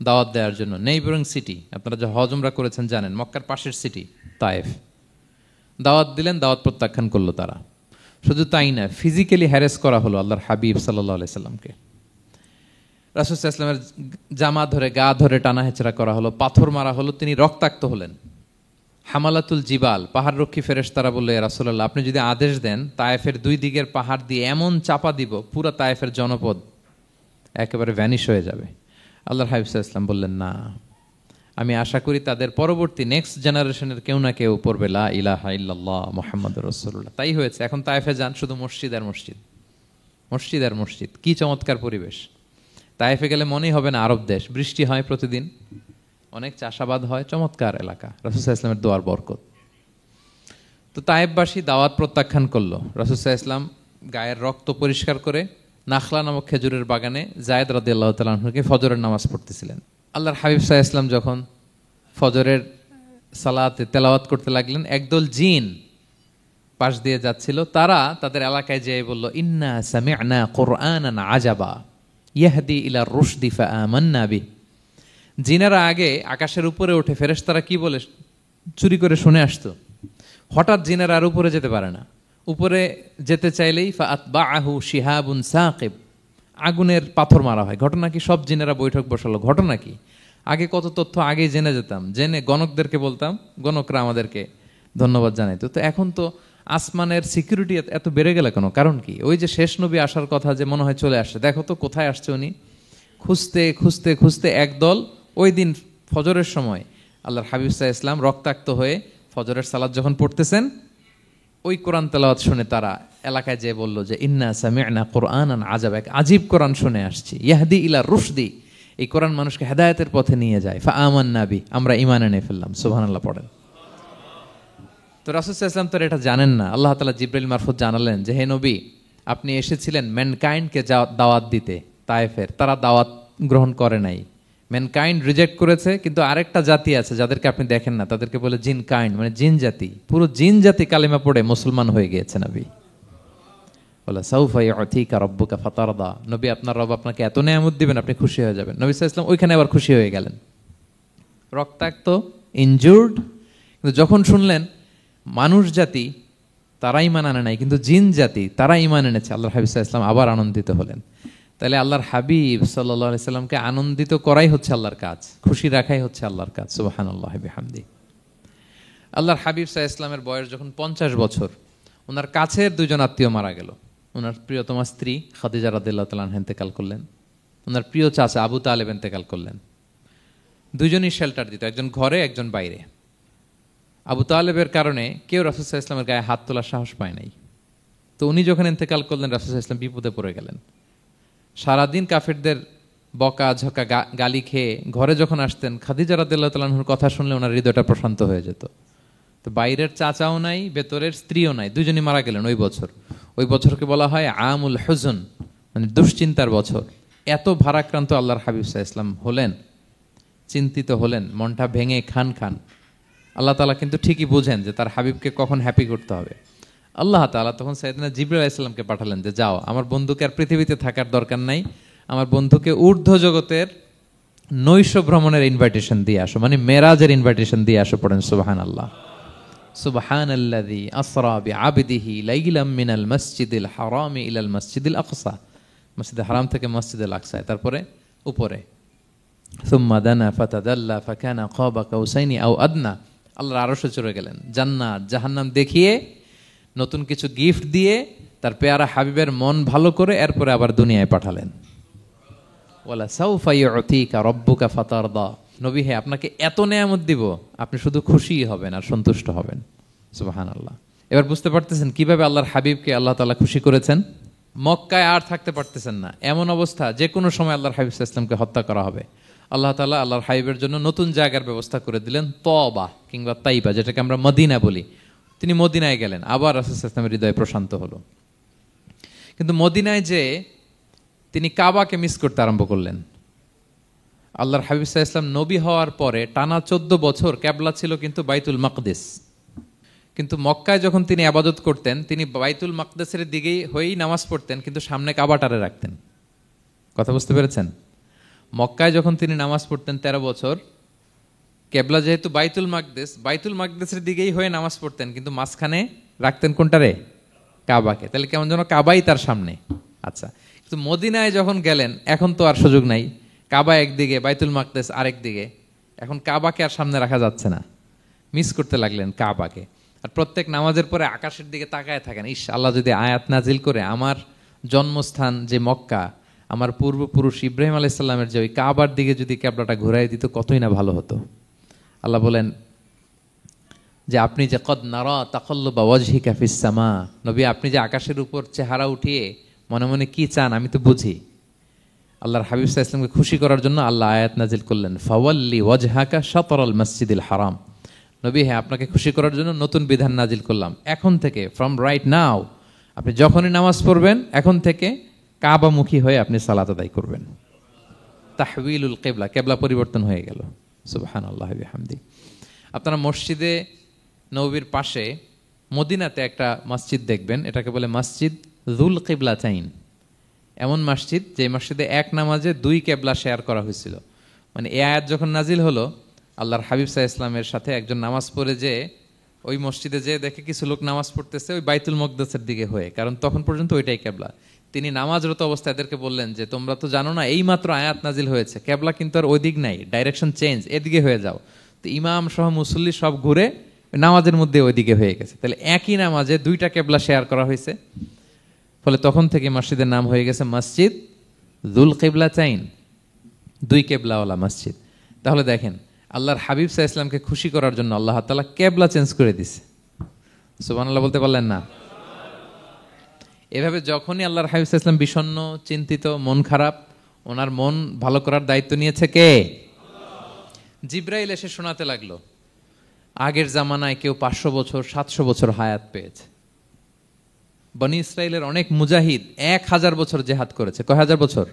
দাওয়াত দেওয়ার জন্য। নেইবারিং সিটি, আপনারা যে হজ উমরা করেছেন জানেন, মক্কার পাশের সিটি তায়েফ। দাওয়াত দিলেন, দাওয়াত প্রত্যাখ্যান করলো তারা। শুধু তাই না, ফিজিক্যালি হ্যারেস করা হলো আল্লাহর হাবিব সাল্লাল্লাহু আলাইহি সাল্লামকে। রাসূল সাল্লাল্লাহু আলাইহি ওয়াসাল্লামের জামা ধরে, গা ধরে টানা হেচড়া করা হলো, পাথর মারা হলো, তিনি রক্তাক্ত হলেন। হামালাতুল জিবাল, পাহাড় রক্ষী ফেরেশতারা বলল, ইয়া রাসূলুল্লাহ, আপনি যদি আদেশ দেন তায়েফের দুই দিকের পাহাড় দিয়ে এমন চাপা দিব, পুরো তায়েফের জনপদ একেবারে ভ্যানিশ হয়ে যাবে। আল্লাহর হাবিব সাল্লাল্লাহু আলাইহি ওয়াসাল্লাম বললেন, না, আমি আশা করি তাদের পরবর্তী নেক্সট জেনারেশনের কেউ না কেউ পড়বে লা ইলাহা ইল্লাল্লাহ মুহাম্মাদুর রাসূলুল্লাহ। তাই হয়েছে। এখন তায়েফে যান, শুধু মসজিদ আর মসজিদ, মসজিদ আর মসজিদ। কি চমৎকার পরিবেশ! তায়েফে গেলে মনেই হবে না আরব দেশ। বৃষ্টি হয় প্রতিদিন, অনেক চাষাবাদ হয়, চমৎকার এলাকা। রাসূল সাল্লাল্লাহু আলাইহি ওয়াসাল্লামের দোয়ার বরকত। তো তায়েফবাসী দাওয়াত প্রত্যাখ্যান করলো। রাসূল সাল্লাল্লাহু আলাইহি ওয়াসাল্লাম গায়ের রক্ত পরিষ্কার করে নাখলা নামক খেজুরের বাগানে যায়েদ রাদিয়াল্লাহু তাআলা আনহুকে ফজরের নামাজ পড়তেছিলেন। আল্লাহর হাবিব সাল্লাল্লাহু আলাইহি ওয়াসাল্লাম যখন ফজরের সালাতে তেলাওয়াত করতে লাগলেন, একদল জিন পাশ দিয়ে যাচ্ছিল। তারা তাদের এলাকায় যেয়ে বলল, ইন্না সামি'না কুরআনান আজাবা ইয়াহদি ইলা রুশদি ফাআমান্না বিহি। জিনেরা আগে আকাশের উপরে উঠে ফেরেশতারা কি বলে চুরি করে শুনে আসতো। হঠাৎ জিনেরা আর উপরে যেতে পারে না। উপরে যেতে চাইলেই ফাআতবাআহু শিহাবুন সাকিব, আগুনের পাথর মারা হয়। ঘটনা কি? সব জিনেরা বৈঠক বসালো। ঘটনা কি? আগে কত তথ্য আগেই জেনে যেতাম, জেনে গণকদেরকে বলতাম, গণকরা আমাদেরকে ধন্যবাদ জানাইতো। তো এখন তো আসমানের সিকিউরিটি এত বেড়ে গেল কেন? কারণ কি? ওই যে শেষ নবী আসার কথা যে মনে হয় চলে আসছে, দেখো তো কোথায় আসছে উনি। খুঁজতে খুঁজতে খুঁজতে একদল ওই দিন ফজরের সময় আল্লাহর হাবিব সাল্লাল্লাহু আলাইহি ওয়াসাল্লাম রক্তাক্ত হয়ে ফজরের সালাত যখন পড়তেছেন, ওই কোরআন তেলাওয়াত শুনে তারা এলাকায় যেয়ে বলল যে ইন্না সামি'না কুরআনান আজাবা, এক আজীব কোরআন শুনে আসছি, ইয়াহদি ইলা রুশদি, এই কোরআন মানুষকে হেদায়েতের পথে নিয়ে যায়। ফাআমান্না বিহি, আমরা ঈমান এনে ফেললাম। সুবহানাল্লাহ পড়েন। তো রাসূল সাল্লাল্লাহু আলাইহি ওয়াসাল্লাম তো এটা জানেন না। আল্লাহ তাআলা জিবরাইল মারফত জানালেন যে হে নবী, আপনি এসেছিলেন ম্যানকাইন্ডকে দাওয়াত দিতে তায়েফের, তারা দাওয়াত গ্রহণ করে নাই। ম্যানকাইন্ড রিজেক্ট করেছে, কিন্তু আরেকটা জাতি আছে যাদেরকে আপনি দেখেন না, তাদেরকে বলে জিন কাইন্ড, মানে জিন জাতি। পুরো জিন জাতি কালিমা পড়ে মুসলমান হয়ে গিয়েছে নবী। বলে সাউফা ইউতিকা রাব্বুকা ফাতারদা, নবী আপনার রব আপনাকে এত নেয়ামত দিবেন আপনি খুশি হয়ে যাবেন। নবী সাল্লাল্লাহু আলাইহি ওয়াসাল্লাম ওইখানে আবার খুশি হয়ে গেলেন, রক্তাক্ত, ইনজুর্ড। কিন্তু যখন শুনলেন মানুষ জাতি তারা ঈমান আনে নাই, কিন্তু জিন জাতি তারা ঈমান এনেছে, আল্লাহর হাবিব সাল্লাল্লাহু আলাইহি ওয়াসাল্লাম আবার আনন্দিত হলেন। তাহলে আল্লাহর হাবিব সাল্লাল্লাহু আলাইহি সাল্লামকে আনন্দিত করাই হচ্ছে আল্লাহর কাজ, খুশি রাখাই হচ্ছে আল্লাহর কাজ। সুবহানাল্লাহি বিহামদি। আল্লাহর হাবিব সাল্লাল্লাহু আলাইহি সাল্লামের বয়স যখন 50 বছর, ওনার কাছের দুজন আত্মীয় মারা গেল। ওনার প্রিয়তমা স্ত্রী খাদিজা রাদিয়াল্লাহু তাআলা আনহা ইন্তেকাল করলেন, ওনার প্রিয় চাচা আবু তালেব ইন্তেকাল করলেন। দুজনই শেল্টার দিত, একজন ঘরে একজন বাইরে। আবু তালেবের কারণে কেউ রাসূল সাল্লাল্লাহু আলাইহি ওয়াসাল্লামের গায়ে হাত তোলার সাহস পায় নাই। তো উনি যখন ইন্তেকাল করলেন রাসূল সাল্লাল্লাহু আলাইহি ওয়াসাল্লাম বিপদে পড়ে গেলেন। সারাদিন কাফেরদের বকা ঝকা গালি খেয়ে ঘরে যখন আসতেন, খাদিজা রাদিয়াল্লাহু তাআলা আনহার কথা শুনলে ওনার হৃদয়টা প্রশান্ত হয়ে যেত। তো বাইরের চাচাও নাই, ভেতরের স্ত্রীও নাই, দুজনই মারা গেলেন ওই বছর। ওই বছরকে বলা হয় আমুল হুজন, মানে দুশ্চিন্তার বছর। এত ভারাক্রান্ত আল্লাহর হাবিব সাল্লাল্লাহু আলাইহি ওয়াসাল্লাম হলেন, চিন্তিত হলেন, মনটা ভেঙে খান খান। আল্লাহ তাআলা কিন্তু ঠিকই বুঝেন যে তার হাবিবকে কখন হ্যাপি করতে হবে। আল্লাহ তাআলা তখন সাইয়েদনা জিবরাইল আলাইহিস সালামকে পাঠালেন যে যাও, আমার বন্ধুকে আর পৃথিবীতে থাকার দরকার নাই, আমার বন্ধুকে ঊর্ধ্ব জগতের নৈশ ভ্রমণের ইনভাইটেশন দিয়ে আসো, মানে মেরাজের ইনভাইটেশন দিয়ে আসো। পড়েন সুবহানাল্লাহ। সুবহানাল্লাযী আসরা বিআবদিহি লাইলাম মিনাল মাসজিদিল হারামি ইলাল মাসজিদিল আকসা, মসজিদুল হারাম থেকে মসজিদুল আকসা, তারপরে উপরে সুম্মা দানা ফাতাদাল্লা ফাকানা কাবা কাউসাইনি আও আদনা। আল্লাহর আরশে চড়ে গেলেন, জান্নাত জাহান্নাম দেখিয়ে, নতুন কিছু গিফট দিয়ে, তার পেয়ারা হাবিবের মন ভালো করে এরপরে আবার দুনিয়ায় পাঠালেন। ওয়ালা সাউফা ইউতিকা রাব্বুকা ফাতারদা, নবী হে আপনাকে এত নেয়ামত দিব আপনি শুধু খুশি হবেন আর সন্তুষ্ট হবেন। সুবহানাল্লাহ। এবার বুঝতে পারতেছেন কিভাবে আল্লাহর হাবিবকে আল্লাহ তাআলা খুশি করেছেন। মক্কায় আর থাকতে পারতেছেন না, এমন অবস্থা যে কোনো সময় আল্লাহর হাবিব সাল্লাল্লাহু আলাইহি ওয়াসাল্লামকে হত্যা করা হবে। আল্লাহ তাআলা আল্লাহর হাবিবের জন্য নতুন জায়গার ব্যবস্থা করে দিলেন, তওবা কিংবা তাইবা, যেটাকে আমরা মদিনা বলি। তিনি মদিনায় গেলেন, আবার রাসূল সাল্লাল্লাহু আলাইহি ওয়াসাল্লামের হৃদয় প্রশান্ত হলো। কিন্তু মদিনায় যে তিনি কাবাকে মিস করতে আরম্ভ করলেন। আল্লাহর হাবিব সাল্লাল্লাহু আলাইহি ওয়াসাল্লাম নবী হওয়ার পরে টানা 14 বছর কিবলা ছিল কিন্তু বাইতুল মাকদিস। কিন্তু মক্কায় যখন তিনি ইবাদত করতেন, তিনি বাইতুল মাকদিসের দিকেই হয়েই নামাজ পড়তেন, কিন্তু সামনে কাবাটারে রাখতেন। কথা বুঝতে পেরেছেন? মক্কায় যখন তিনি নামাজ পড়তেন 13 বছর, কিবলা যেহেতু বাইতুল মাকদিস, বাইতুল মাকদিসের দিকেই হয়ে নামাজ পড়তেন, কিন্তু মাঝখানে রাখতেন কোনটারে? কাবাকে। তাহলে কেমন যেন কাবাই তার সামনে। আচ্ছা, কিন্তু মদিনায় যখন গেলেন এখন তো আর সুযোগ নাই, কাবা একদিকে, বাইতুল মাকদিস আরেক দিকে, এখন কাবাকে আর সামনে রাখা যাচ্ছে না। মিস করতে লাগলেন কাবাকে। আর প্রত্যেক নামাজের পরে আকাশের দিকে তাকায় থাকেন, ইস আল্লাহ যদি আয়াত নাজিল করে আমার জন্মস্থান যে মক্কা, আমার পূর্বপুরুষ ইব্রাহিম আলাইহিস সালামের যে ওই কাবার দিকে যদি কিবলাটা ঘুরাই দিত কতই না ভালো হতো। আল্লাহ বলেন যে আপনি যে কদ নারা তাকাল্লুবা ওয়াজহিকা ফিস সামা, নবী আপনি যে আকাশের উপর চেহারা উঠিয়ে মনে মনে কি চান আমি তো বুঝি। আল্লাহর হাবিব সাল্লাল্লাহু আলাইহি ওয়াসাল্লামকে খুশি করার জন্য আল্লাহ আয়াত নাজিল করলেন, ফাওয়াল্লি ওয়াজহাকা শাতরাল মাসজিদিল হারাম। নবী হ্যাঁ, আপনাকে খুশি করার জন্য নতুন বিধান নাজিল করলাম। এখন থেকে, ফ্রম রাইট নাও, আপনি যখনই নামাজ পড়বেন এখন থেকে কাবামুখী হয়ে আপনি সালাত আদায় করবেন। তাহউইলুল কিবলা, কিবলা পরিবর্তন হয়ে গেল। সুবহানাল্লাহি ওয়া বিহামদি। আপনারা মসজিদে নববীর পাশে মদিনাতে একটা মসজিদ দেখবেন, এটাকে বলে মসজিদ যুল কিবলাতাইন। এমন মসজিদ যে মসজিদে এক নামাজে 2 কিবলা শেয়ার করা হয়েছিল। মানে এই আয়াত যখন নাজিল হলো, আল্লাহর হাবিব সাল্লাল্লাহু আলাইহি ওয়াসাল্লামের সাথে একজন নামাজ পড়ে যে ওই মসজিদে যে দেখে কিছু লোক নামাজ পড়তেছে ওই বাইতুল মাকদিসের দিকে হয়ে, কারণ তখন পর্যন্ত ওইটাই কিবলা। তিনি নামাজরত অবস্থায় এদেরকে বললেন যে তোমরা তো জানো না এই মাত্র আয়াত নাজিল হয়েছে, কিবলা কিন্তু আর ওই দিক নাই, ডাইরেকশন চেঞ্জ, এদিকে হয়ে যাও। তো ইমাম সহ মুসল্লি সব ঘুরে নামাজের মধ্যে ওইদিকে হয়ে গেছে। তাহলে একই নামাজে 2টা কিবলা শেয়ার করা হয়েছে, ফলে তখন থেকে মসজিদের নাম হয়ে গেছে মসজিদ যুল কিবলাতাইন, 2 কিবলাওয়ালা মসজিদ। তাহলে দেখেন আল্লাহর হাবিব সাল্লাল্লাহু আলাইহি ওয়াসাল্লামকে খুশি করার জন্য আল্লাহ তাআলা কিবলা চেঞ্জ করে দিয়েছে। সুবহানাল্লাহ বলতে পারলেন না? এভাবে যখনই আল্লাহর হাবিব সাল্লাল্লাহু আলাইহি ওয়াসাল্লাম বিষণ্ণ, চিন্তিত, মন খারাপ, ওনার মন ভালো করার দায়িত্ব নিয়েছে কে? জিবরাইল এসে শোনাতে লাগলো আগের জামানায় কেউ 500 বছর 700 বছর হায়াত পেয়েছে। বনি ইসরাইলের অনেক মুজাহিদ 1000 বছর জেহাদ করেছে। কয় হাজার বছর?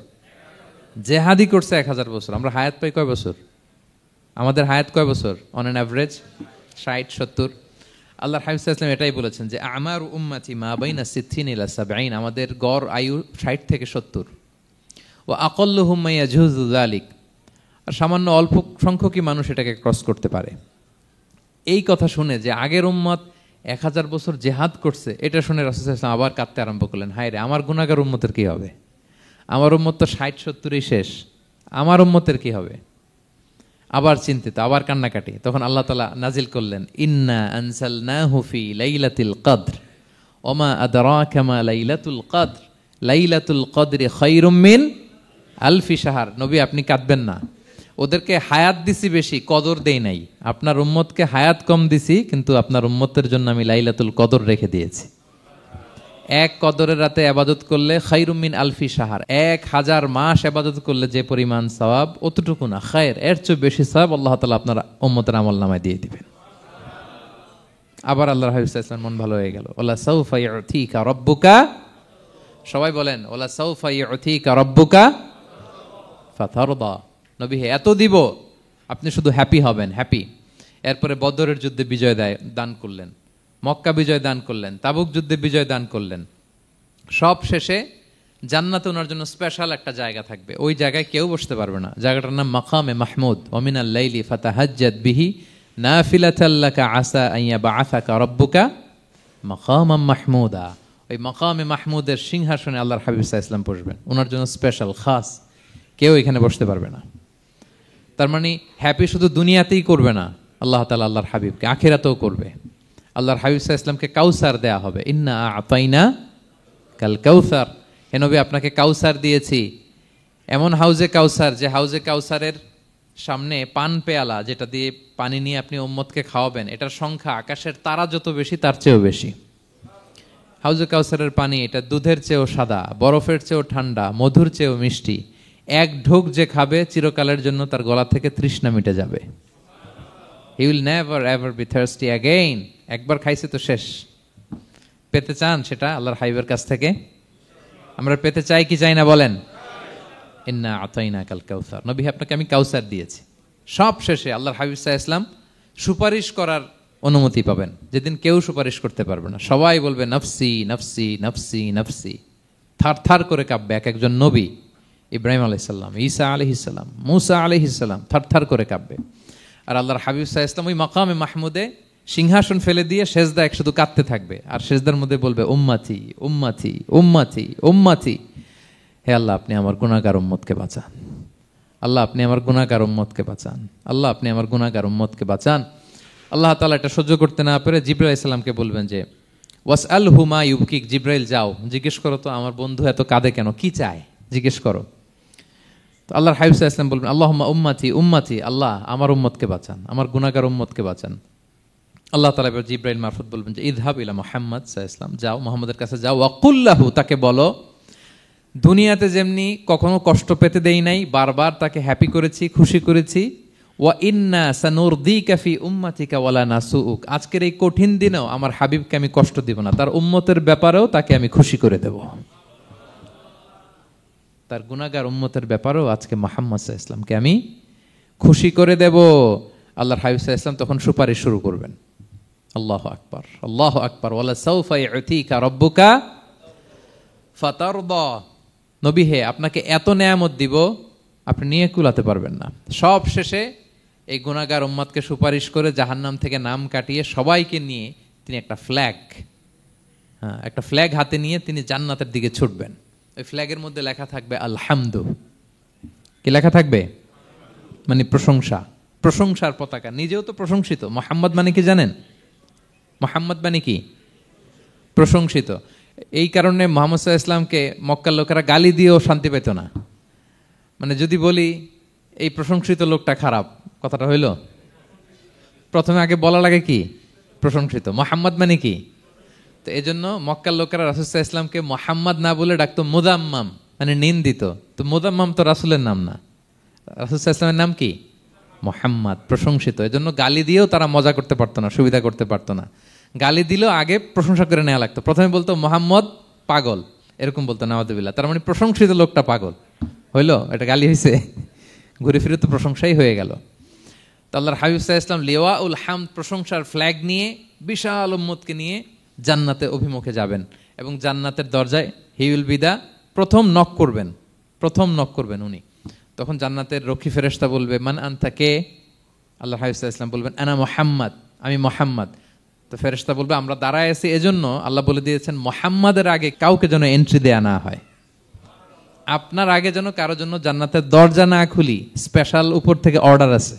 জেহাদি করছে 1000 বছর। আমরা হায়াত পাই কয় বছর? আমাদের হায়াত কয় বছর অন অ্যান অ্যাভারেজ? 60-70। আল্লাহর হাবিব সাল্লাল্লাহু আলাইহি ওয়াসাল্লাম এটাই বলেছেন যে আমার উম্মতি মা বাইনা 60 ইলা 70, আমাদের গড় আয়ু 60 থেকে 70। ও আকল্লুহুম মা ইয়াজুজু যালিক, আর সামান্য অল্প সংখ্যকই মানুষ এটাকে ক্রস করতে পারে। এই কথা শুনে যে আগের উম্মত 1000 বছর জেহাদ করছে, এটা শুনে রাসূল সাল্লাল্লাহু আলাইহি ওয়াসাল্লাম আবার কাঁদতে আরম্ভ করলেন, হায় রে আমার গুনাহগার উম্মতের কি হবে? আমার উম্মত তো 60-70ই শেষ, আমার উম্মতের কি হবে? আবার চিন্তিত, আবার কান্নাকাটি। তখন আল্লাহ তাআলা নাজিল করলেন, ইন্না আনসালনাহু ফি লাইলাতিল কদর ওমা আদরাকা মা লাইলাতুল কদর লাইলাতুল কদরি খায়রুম মিন আলফি শাহর। নবী আপনি কাঁদবেন না, ওদেরকে হায়াত দিছি বেশি, কদর দেই নাই। আপনার উম্মতকে হায়াত কম দিছি, কিন্তু আপনার উম্মতের জন্য আমি লাইলাতুল কদর রেখে দিয়েছি। এক কদরের রাতে ইবাদত করলে খায়রুম মিন আলফি শাহর, 1000 মাস ইবাদত করলে যে পরিমাণ সওয়াব, অতটুকু না, খায়ের এর চেয়ে বেশি সওয়াব আল্লাহ তাআলা আপনার উম্মতের আমলনামায় দিয়ে দিবেন। আবার আল্লাহর হাবিব সাল্লাল্লাহু আলাইহি ওয়াসাল্লাম মন ভালো হয়ে গেল। ওয়ালা সাউফা ইউতিকা রাব্বুকা, সবাই বলেন ওয়ালা সাউফা ইউতিকা রাব্বুকা ফাতারদা। নবী হে এত দিব, আপনি শুধু হ্যাপি হবেন, হ্যাপি। এরপরে বদরের যুদ্ধে বিজয় দান করলেন, মক্কা বিজয় দান করলেন, তাবুক যুদ্ধে বিজয় দান করলেন। সব শেষে জান্নাতে ওনার জন্য স্পেশাল একটা জায়গা থাকবে, ওই জায়গায় কেউ বসতে পারবে না। জায়গাটার নাম মাকামে মাহমুদ। ওয়া মিনাল লাইলি ফাতাহাজ্জাদ বিহি নাফিলাতাল লাকা আসা আন ইয়াবআসাকা রাব্বুকা মাকামাম মাহমুদা। ওই মাকামে মাহমুদের সিংহাসনে আল্লাহর হাবিব সাল্লাল্লাহু আলাইহি ওয়াসাল্লাম বসবেন, ওনার জন্য স্পেশাল, খাস, কেউ এখানে বসতে পারবে না। তার মানে হ্যাপি শুধু দুনিয়াতেই করবে না আল্লাহ তাআলা, আল্লাহর হাবিবকে আখিরাতেও করবে। আল্লাহর হাবিব সাল্লাল্লাহু আলাইহি ওয়াসাল্লামকে কাউসার দেয়া হবে, ইন্না আতাইনা কাল কাউসার। হে নবী আপনাকে কাউসার দিয়েছি, এমন হাউজে কাউসার, যে হাউজে কাউসারের সামনে পান পেয়ালা, যেটা দিয়ে পানি নিয়ে আপনি উম্মতকে খাওয়াবেন, এটার সংখ্যা আকাশের তারা যত বেশি তার চেয়েও বেশি। হাউজে কাউসারের পানি এটা দুধের চেয়েও সাদা, বরফের চেয়েও ঠান্ডা, মধুর চেয়েও মিষ্টি। এক ঢোক যে খাবে চিরকালের জন্য তার গলা থেকে তৃষ্ণা মিটে যাবে। He will never ever be thirsty again. একবার খাইছে তো শেষ। পেতে চান সেটা আল্লাহর হাবিবের কাছ থেকে? আমরা পেতে চাই কি চাই না বলেন? ইন্না আতাইনা কাল কাউসার। নবী আপনাকে আমি কাউসার দিয়েছি। সব শেষে আল্লাহর হাবিব সাল্লাল্লাহু আলাইহি ওয়াসাল্লাম সুপারিশ করার অনুমতি পাবেন, যেদিন কেউ সুপারিশ করতে পারবে না। সবাই বলবে নফসি নফসি নফসি নফসি, থার থার করে কাঁপবে। এক একজন নবী, ইব্রাহিম আলাইহিস সালাম, ঈসা আলাইহিস সালাম, মূসা আলাইহিস সালাম, থার থার করে কাঁপবে। আর আল্লাহর হাবিব সাল্লাল্লাহু আলাইহি ওয়াসাল্লাম ওই মাকামে মাহমুদে সিংহাসন ফেলে দিয়ে সেজদায় শুধু কাঁদতে থাকবে, আর সেজদার মধ্যে বলবে উম্মতি উম্মতি উম্মতি উম্মতি। হে আল্লাহ আপনি আমার গুনাহগার উম্মতকে বাঁচান, আল্লাহ আপনি আমার গুনাহগার উম্মতকে বাঁচান, আল্লাহ আপনি আমার গুনাহগার উম্মতকে বাঁচান। আল্লাহ তাআলা এটা সহ্য করতে না পেরে জিবরাইল আলাইহিস সালামকে বলবেন যে ওয়াসআলহু মা ইউবকিক, জিবরাইল যাও জিজ্ঞেস করো তো আমার বন্ধু এত কাঁদে কেন, কি চায় জিজ্ঞেস করো। তো আল্লাহর হাবিব সাল্লাল্লাহু আলাইহি ওয়াসাল্লাম বলবেন আল্লাহুম্মা উম্মতি উম্মতি, আল্লাহ আমার উম্মতকে বাঁচান, আমার গুনাহগার উম্মতকে বাঁচান। আল্লাহ তাআলা এবার জিবরাইল মারফত বলবেন যে ইযহাব ইলা মুহাম্মদ সাল্লাল্লাহু আলাইহি ওয়াসাল্লাম, যাও মুহাম্মদের কাছে যাও, ওয়াকুল লাহু, তাকে বলো দুনিয়াতে যেমনি কখনো কষ্ট পেতে দেই নাই, বারবার তাকে হ্যাপি করেছি, খুশি করেছি। ওয়া ইন্না সানুরদিকা ফি উম্মাতিকা ওয়ালা নাসুউক, আজকের এই কঠিন দিনেও আমার হাবিবকে আমি কষ্ট দিব না, তার উম্মতের ব্যাপারেও তাকে আমি খুশি করে দেব। তার গুনাহগার উম্মতের ব্যাপারেও আজকে মুহাম্মদ সাল্লাল্লাহু আলাইহি ওয়াসাল্লামকে আমি খুশি করে দেব। আল্লাহর হাবিব সাল্লাল্লাহু আলাইহি ওয়াসাল্লাম তখন সুপারিশ শুরু করবেন। আল্লাহু আকবার, আল্লাহু আকবার। ওয়ালা সাউফা ইউতিকা রাব্বুকা ফাতারদা। নবী হে আপনাকে এত নেয়ামত দিব আপনি নিয়ে কুলাতে পারবেন না। সব শেষে এই গুনাহগার উম্মতকে সুপারিশ করে জাহান্নাম থেকে নাম কাটিয়ে সবাইকে নিয়ে তিনি একটা ফ্ল্যাগ হাতে নিয়ে তিনি জান্নাতের দিকে ছুটবেন। ওই ফ্ল্যাগের মধ্যে লেখা থাকবে আলহামদু। কি লেখা থাকবে? মানে প্রশংসা, প্রশংসার পতাকা। নিজেও তো প্রশংসিত। মুহাম্মদ মানে কি জানেন? মুহাম্মদ মানে কি? প্রশংসিত। এই কারণে মুহাম্মদ সাল্লাল্লাহু আলাইহি ওয়াসাল্লামকে মক্কার লোকেরা গালি দিয়েও শান্তি পেত না। মানে যদি বলি এই প্রশংসিত লোকটা খারাপ, কথাটা হইল? প্রথমে আগে বলা লাগে কি? প্রশংসিত। মুহাম্মদ মানে কি? তো এই জন্য মক্কার লোকেরা রাসূল সাল্লাল্লাহু আলাইহি ওয়াসাল্লামকে মুহাম্মদ না বলে ডাকতো মুদাম্মাম, মানে নিন্দিত। তো মুদাম্মাম তো রাসূলের নাম না, রাসূল সাল্লাল্লাহু আলাইহি ওয়াসাল্লামের নাম কি? মুহাম্মদ, প্রশংসিত। এই জন্য গালি দিয়েও তারা মজা করতে পারতো না, সুবিধা করতে পারতো না। গালি দিলেও আগে প্রশংসা করে নেওয়া লাগতো। প্রথমে বলতো মুহাম্মদ পাগল, এরকম বলতো নাউযুবিল্লাহ, তার মানে প্রশংসিত লোকটা পাগল। হইলো? এটা গালি হয়েছে? ঘুরে ফিরে তো প্রশংসাই হয়ে গেল। তো আল্লাহর হাবিব সাল্লাল্লাহু আলাইহি ওয়াসাল্লাম লিওয়াউল হামদ, প্রশংসার ফ্ল্যাগ নিয়ে বিশাল উম্মতকে নিয়ে জান্নাতে অভিমুখে যাবেন এবং জান্নাতের দরজায় হি উইল বি দা প্রথম নক করবেন উনি। তখন জান্নাতের রক্ষী ফেরেশতা বলবে মান আনতা, কে? আল্লাহর হাবিব সাল্লাল্লাহু আলাইহি ওয়াসাল্লাম বলবেন আনা মুহাম্মদ, আমি মুহাম্মদ। তো ফেরেশতা বলবে আমরা দাঁড়ায় আছি এজন্য আল্লাহ বলে দিয়েছেন মুহাম্মাদের আগে কাউকে যেন এন্ট্রি দেয়া না হয়, আপনার আগে যেন কারোর জন্য জান্নাতের দরজা না খুলি, স্পেশাল উপর থেকে অর্ডার আছে।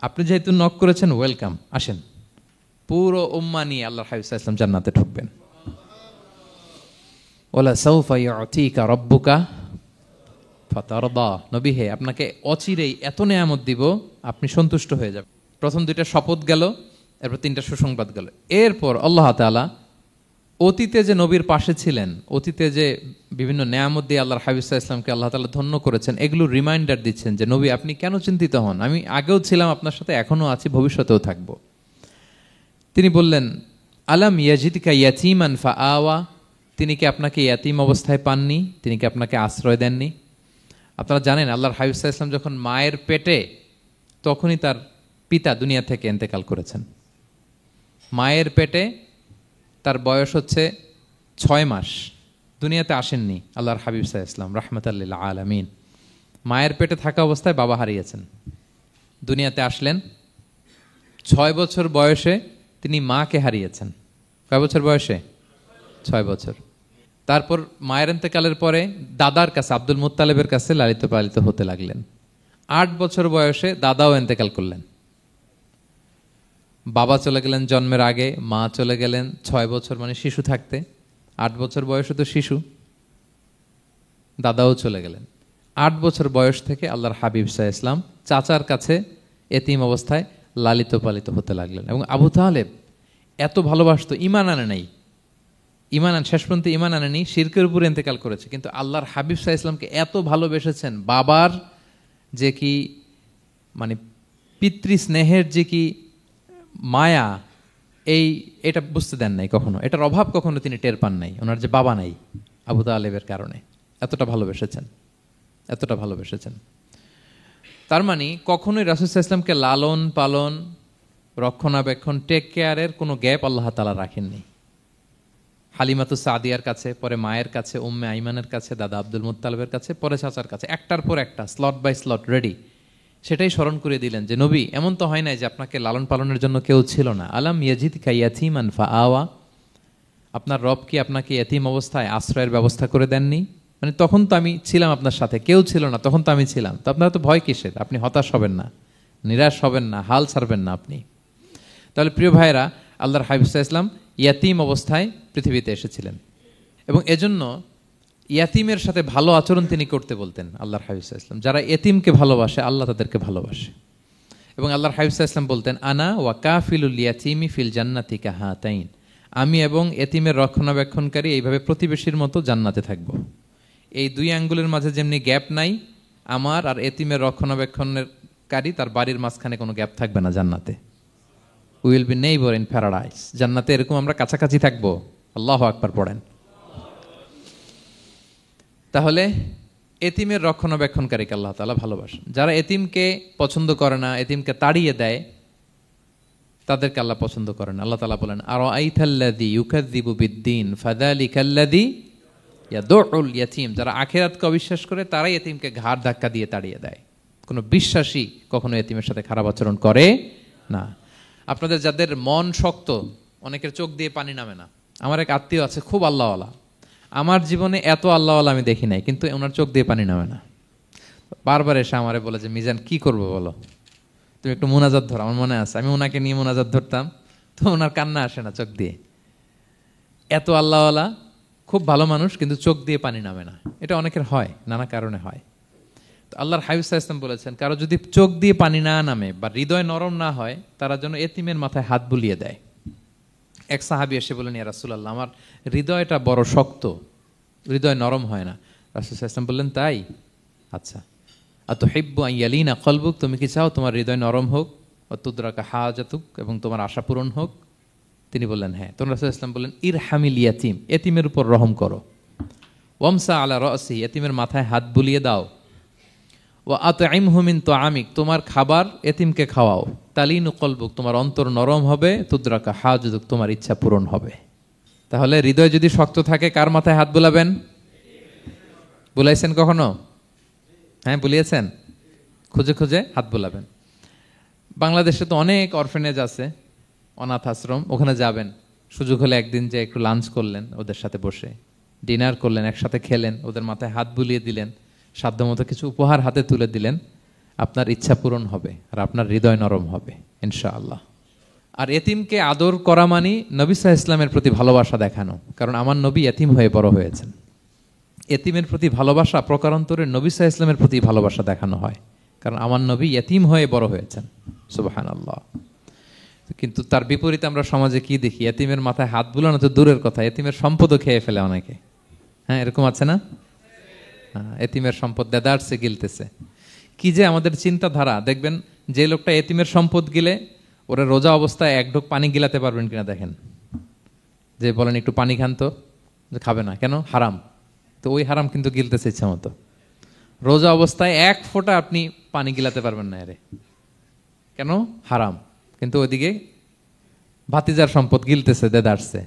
আপনি যেহেতু নক করেছেন, ওয়েলকাম, আসেন। পুরো উম্মাহ নিয়ে আল্লাহর হাবিব সাল্লাল্লাহু আলাইহি ওয়াসাল্লাম জান্নাতে ঢুকবেন। ওয়ালা সাউফা ইউতিকা রাব্বুকা ফাতারদা, নবী হে আপনাকে অচিরেই এত নেয়ামত দিব আপনি সন্তুষ্ট হয়ে যাবেন। প্রথম দুইটা শপথ গেল, এরপর তিনটা সুসংবাদ গেল। এরপর আল্লাহ তাআলা অতীতে যে নবীর পাশে ছিলেন, অতীতে যে বিভিন্ন নেয়ামত দিয়ে আল্লাহর হাবিব সাল্লাল্লাহু আলাইহি ওয়াসাল্লামকে আল্লাহ তাআলা ধন্য করেছেন, এগুলো রিমাইন্ডার দিচ্ছেন যে নবী আপনি কেন চিন্তিত হন, আমি আগেও ছিলাম আপনার সাথে, এখনো আছি, ভবিষ্যতেও থাকবো। তিনি বললেন আলাম ইয়াজিদকা ইয়াতীমান ফাআওয়া, তিনি কি আপনাকে ইয়াতীম অবস্থায় পাননি, তিনি কি আপনাকে আশ্রয় দেননি? আপনারা জানেন আল্লাহর হাবিব সাল্লাল্লাহু আলাইহি ওয়াসাল্লাম যখন মায়ের পেটে, তখনই তার পিতা দুনিয়া থেকে ইন্তেকাল করেছেন। মায়ের পেটে তার বয়স হচ্ছে 6 মাস, দুনিয়াতে আসেননি আল্লাহর হাবিব সাল্লাল্লাহু আলাইহি ওয়াসাল্লাম রাহমাতাল লিল আলামিন। মায়ের পেটে থাকা অবস্থায় বাবা হারিয়েছেন, দুনিয়াতে আসলেন 6 বছর বয়সে তিনি মাকে হারিয়েছেন। কয় বছর বয়সে? 6 বছর। তারপর মায়ের ইন্তেকালের পরে দাদার কাছে, আব্দুল মুত্তালিবের কাছে লালিত পালিত হতে লাগলেন। 8 বছর বয়সে দাদাও ইন্তেকাল করলেন। বাবা চলে গেলেন জন্মের আগে, মা চলে গেলেন 6 বছর মানে শিশু থাকতে। 8 বছর বয়সে তো শিশু, দাদাও চলে গেলেন। 8 বছর বয়স থেকে আল্লাহর হাবিব সাল্লাল্লাহু আলাইহি ওয়াসাল্লাম চাচার কাছে এতিম অবস্থায় লালিত পালিত হতে লাগলেন। এবং আবু তালেব এত ভালোবাসতো, ইমান আনে নাই, শেষ পর্যন্ত ইমান আনেনি, শিরকের উপরে ইন্তেকাল করেছে, কিন্তু আল্লাহর হাবিব সাল্লাল্লাহু আলাইহি ওয়াসাল্লামকে এত ভালোবেসেছেন, বাবার যে কি মানে পিতৃ স্নেহের যে কি মায়া, এটা বুঝতে দেন নাই কখনো, এটার অভাব কখনো তিনি টের পান নাই। ওনার যে বাবা নাই, আবু তালেবের কারণে এতটা ভালোবেসেছেন। তার মানে কখনোই রাসূল সাল্লাল্লাহু আলাইহি ওয়াসাল্লামকে লালন পালন, রক্ষণাবেক্ষণ, টেক কেয়ারের কোনো গ্যাপ আল্লাহ তাআলা রাখেননি। হালিমাতু সাদিয়ার কাছে, পরে মায়ের কাছে, উম্মে আইমানের কাছে, দাদা আব্দুল মুত্তালিবের কাছে, পরে চাচার কাছে, একটার পর একটা স্লট বাই স্লট রেডি। সেটাই স্মরণ করে দিলেন যে নবী এমন তো হয় নাই যে আপনাকে লালন পালনের জন্য কেউ ছিল না। আলাম ইয়াজিদকা ইয়াতীমান ফাআওয়া, আপনার রব কি আপনাকে ইয়াতীম অবস্থায় আশ্রয়ের ব্যবস্থা করে দেননি? মানে তখন তো আমি ছিলাম আপনার সাথে, কেউ ছিল না, তখন তো আমি ছিলাম। তো আপনার তো ভয় কিসের? আপনি হতাশ হবেন না, নিরাশ হবেন না, হাল ছাড়বেন না আপনি। তাহলে প্রিয় ভাইরা, আল্লাহর হাবিব সাল্লাল্লাহু আলাইহি ওয়াসাল্লাম ইয়াতীম অবস্থায় পৃথিবীতে এসেছিলেন এবং এজন্য ইয়াতীমের সাথে ভালো আচরণ তিনি করতে বলতেন আল্লাহর হাবিব সাল্লাল্লাহু আলাইহি ওয়াসাল্লাম। যারা এতিমকে ভালোবাসে আল্লাহ তাদেরকে ভালোবাসে। এবং আল্লাহর হাবিব সাল্লাল্লাহু আলাইহি ওয়াসাল্লাম বলতেন আনা ওয়া কাফিলুল ইয়াতীমি ফিল জান্নাতি কাহাতাইন, আমি এবং এতিমের রক্ষণাবেক্ষণকারী এইভাবে প্রতিবেশীর মতো জান্নাতে থাকব। এই 2 আঙ্গুলের মাঝে যেমনি গ্যাপ নাই, আমার আর এতিমের রক্ষণাবেক্ষণকারী তার বাড়ির মাঝখানে কোনো গ্যাপ থাকবে না জান্নাতে। We will be neighbour in paradise, জান্নাতে এরকম আমরা কাছাকাছি থাকবো। আল্লাহু আকবার পড়েন। তাহলে এতিমের রক্ষণাবেক্ষণকারীকে আল্লাহ তাআলা ভালোবাসেন। যারা এতিমকে পছন্দ করে না, এতিমকে তাড়িয়ে দেয়, তাদেরকে আল্লাহ পছন্দ করেন। আল্লাহ তাআলা বলেন আরাআইতাল্লাযী ইউকাযযিবু বিদ্দীন ফাযালিকাল্লাযী ইয়াদউল ইয়াতীম, যারা আখিরাতকে অবিশ্বাস করে তারাই এতিমকে ঘাড় ধাক্কা দিয়ে তাড়িয়ে দেয়। কোনো বিশ্বাসী কখনো এতিমের সাথে খারাপ আচরণ করে না। আপনাদের যাদের মন শক্ত, অনেকের চোখ দিয়ে পানি নামে না। আমার এক আত্মীয় আছে খুব আল্লাহওয়ালা, আমার জীবনে এত আল্লাহওয়ালা আমি দেখি নাই, কিন্তু ওনার চোখ দিয়ে পানি নামে না। বারবার এসে আমারে বলে যে মিজান কি করবো বলো, তুমি একটু মোনাজাত ধরো। আমার মনে আছে আমি ওনাকে নিয়ে মোনাজাত ধরতাম, তো ওনার কান্না আসে না চোখ দিয়ে। এত আল্লাহওয়ালা, খুব ভালো মানুষ, কিন্তু চোখ দিয়ে পানি নামে না। এটা অনেকের হয়, নানা কারণে হয়। তো আল্লাহর হাবিব সাল্লাল্লাহু আলাইহি ওয়াসাল্লাম বলেছেন কারো যদি চোখ দিয়ে পানি না নামে বা হৃদয় নরম না হয়, তারা যেন এতিমের মাথায় হাত বুলিয়ে দেয়। এক সাহাবী এসে বলেন ইয়া রাসূলুল্লাহ, আমার হৃদয়টা বড় শক্ত, হৃদয় নরম হয় না। রাসূল সাল্লাল্লাহু আলাইহি ওয়াসাল্লাম বললেন তাই, আচ্ছা আতুহিব্বু আন ইয়ালিনা কলবুক, তুমি কি চাও তোমার হৃদয় নরম হোক, ওয়া তুদরাকা হাজাতুক, এবং তোমার আশা পূরণ হোক? তিনি বললেন হ্যাঁ। তখন রাসূল সাল্লাল্লাহু আলাইহি ওয়াসাল্লাম বললেন ইরহামিল ইয়াতীম, এতিমের উপর রহম করো। ওয়ামসা আলা রাসি, এতিমের মাথায় হাত বুলিয়ে দাও। ওয়া আতইমহু মিন তুআমিক, তোমার খাবার এতিমকে খাওয়াও। তালিনু কলবুক, তোমার অন্তর নরম হবে। তুদরাকা হাজুক, তোমার ইচ্ছা পূরণ হবে। তাহলে হৃদয় যদি শক্ত থাকে কার মাথায় হাত বুলাবেন? বুলাইছেন কখনো? হ্যাঁ, বুলিয়েছেন? খুঁজে খুঁজে হাত বুলাবেন। বাংলাদেশে তো অনেক অরফেনেজ আছে, অনাথ আশ্রম, ওখানে যাবেন। সুযোগ হলে একদিন যে একটু লাঞ্চ করলেন ওদের সাথে বসে, ডিনার করলেন, একসাথে খেলেন, ওদের মাথায় হাত বুলিয়ে দিলেন, সাধ্যমতো কিছু উপহার হাতে তুলে দিলেন, আপনার ইচ্ছা পূরণ হবে আর আপনার হৃদয় নরম হবে ইনশাআল্লাহ। আর এতিমকে আদর করা মানে নবী সাল্লাল্লাহু আলাইহি ওয়াসাল্লামের প্রতি ভালোবাসা দেখানো, কারণ আমার নবী এতিম হয়ে বড় হয়েছেন। এতিমের প্রতি ভালোবাসা প্রকারান্তরে নবী সাল্লাল্লাহু আলাইহি ওয়াসাল্লামের প্রতি ভালোবাসা দেখানো হয়, কারণ আমার নবী এতিম হয়ে বড় হয়েছেন। সুবহানাল্লাহ। কিন্তু তার বিপরীতে আমরা সমাজে কি দেখি? এতিমের মাথায় হাত বুলানো তো দূরের কথা, এতিমের সম্পদও খেয়ে ফেলে অনেকে। হ্যাঁ, এরকম আছে না? এতিমের সম্পদ দেদারসে গিলতেছে। কি যে আমাদের চিন্তাধারা! দেখবেন যে লোকটা এতিমের সম্পদ গিলে, ওরা রোজা অবস্থায় এক ঢোক পানি গিলাতে পারবেন কিনা দেখেন। যে বলেন একটু পানি খান তো, খাবে না কেন? হারাম। তো ওই হারাম কিন্তু গিলতেছে ইচ্ছা মতো। রোজা অবস্থায় এক ফোঁটা আপনি পানি গিলাতে পারবেন না এরে, কেন? হারাম। কিন্তু ওইদিকে ভাতিজার সম্পদ গিলতেছে দেদারসে।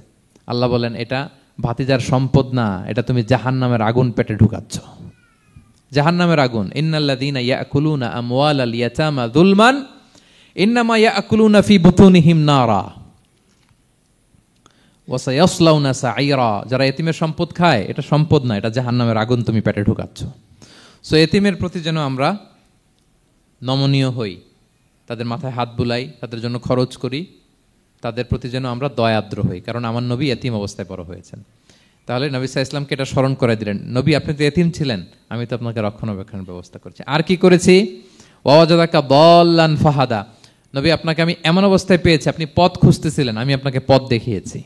আল্লাহ বলেন এটা ভাতিজার সম্পদ না, এটা তুমি জাহান্নামের আগুন পেটে ঢুকাচ্ছ। জাহান্নামের আগুন। ইন্নাল্লাযীনা ইয়াকুলুনা আমওয়ালাল ইয়াতামা যুলমান ইন্নামা ইয়াকুলুনা ফি বুতুনিহিম নারা ওয়া সায়াসলাউনা সাঈরা। যারা এতিমের সম্পদ খায়, এটা সম্পদ না, এটা জাহান্নামের আগুন তুমি পেটে ঢুকাচ্ছ। সো এতিমের প্রতি যেন আমরা নমনীয় হই, তাদের মাথায় হাত বুলাই, তাদের জন্য খরচ করি, তাদের প্রতি যেন আমরা দয়াদ্র হই, কারণ আমার নবী এতিম অবস্থায় বড় হয়েছেন। তাহলে নবী সাল্লাল্লাহু আলাইহি ওয়াসাল্লামকে এটা স্মরণ করে দিলেন, নবী আপনি তো এতিম ছিলেন, আমি তো আপনাকে রক্ষণাবেক্ষণের ব্যবস্থা করছি। আর কি করেছি? ওয়াজাদাকা দাল্লান ফাহাদা, নবী আপনাকে আমি এমন অবস্থায় পেয়েছি, আপনি পথ খুঁজতেছিলেন, আমি আপনাকে পথ দেখিয়েছি।